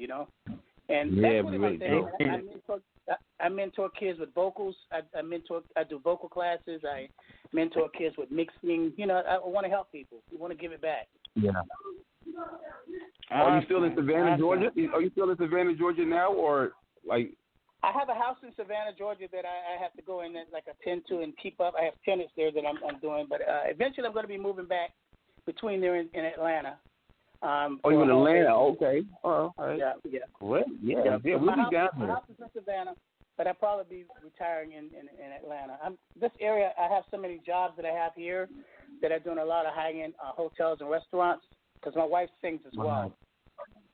And that's what my thing. I mentor kids with vocals. I do vocal classes. I mentor kids with mixing. I want to help people. We want to give it back. Yeah. Are you still in Savannah, Georgia? Are you still in Savannah, Georgia now, or like? I have a house in Savannah, Georgia that I have to go in and attend to and keep up. I have tenants there that I'm doing, but eventually I'm going to be moving back between there and Atlanta. You're in Atlanta? Okay. All right. Yeah. Great. Yeah. We'll be down there. My house is in Savannah, but I'll probably be retiring in Atlanta. This area, I have so many jobs that I have here that I'm doing a lot of high-end hotels and restaurants because my wife sings as well.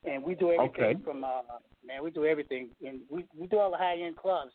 And we do everything from, we do everything. And we do all the high-end clubs,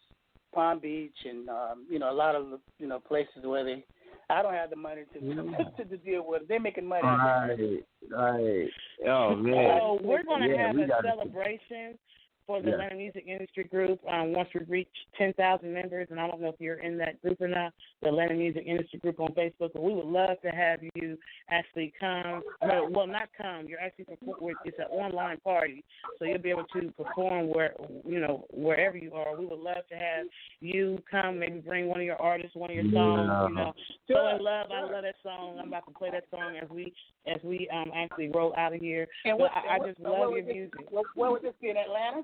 Palm Beach and, a lot of, places where I don't have the money to deal with. They're making money. Right. Oh, man. So we're going to have a celebration for the Atlanta Music Industry Group once we reach 10,000 members, and I don't know if you're in that group or not, the Atlanta Music Industry Group on Facebook, but we would love to have you actually come. Well, not come. You're actually it's an online party, so you'll be able to perform wherever you are. We would love to have you come, maybe bring one of your artists, one of your songs. So in Love, I love that song. I'm about to play that song as we actually roll out of here. And I just love your music. Where would this be, in Atlanta?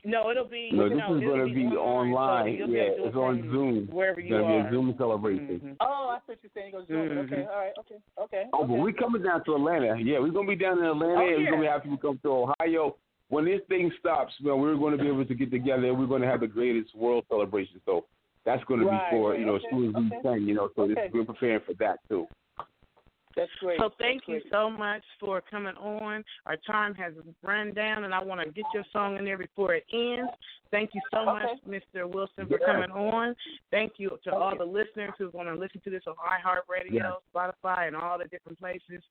No, it'll be. No, this is going to be online. So it's on Zoom. Wherever you are. It's going to be a Zoom celebration. Mm-hmm. Oh, I thought you were saying you go Zoom. Okay, all right, okay. Oh, but we're coming down to Atlanta. Yeah, we're going to be down in Atlanta, and we're going to have people come to Ohio. When this thing stops, we're going to be able to get together, and we're going to have the greatest world celebration. So that's going to be for, as soon as we can, so we're preparing for that, too. That's great. So thank you so much for coming on. Our time has run down, and I want to get your song in there before it ends. Thank you so much, Mr. Wilson, for coming on. Thank you to all the listeners who want to listen to this on iHeartRadio, Spotify, and all the different places,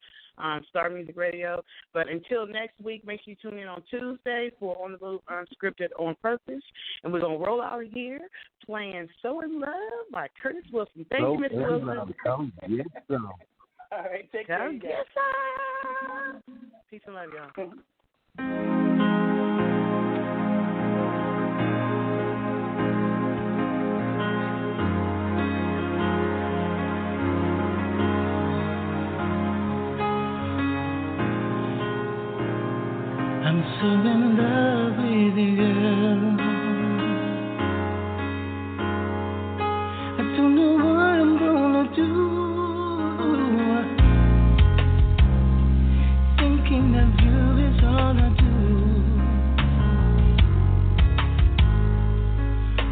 Star Music Radio. But until next week, make sure you tune in on Tuesday for On The Move Unscripted on Purpose. And we're going to roll out of here playing So In Love by Kurtis Wilson. Thank you, Mr. Wilson. All right, take care. Yes, peace and love, y'all. I'm so in love with you, girl. I don't know what I'm gonna do. Thinking of you is all I do.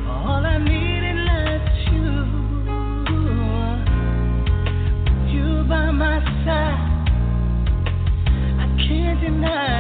All I need in life is you. With you by my side, I can't deny.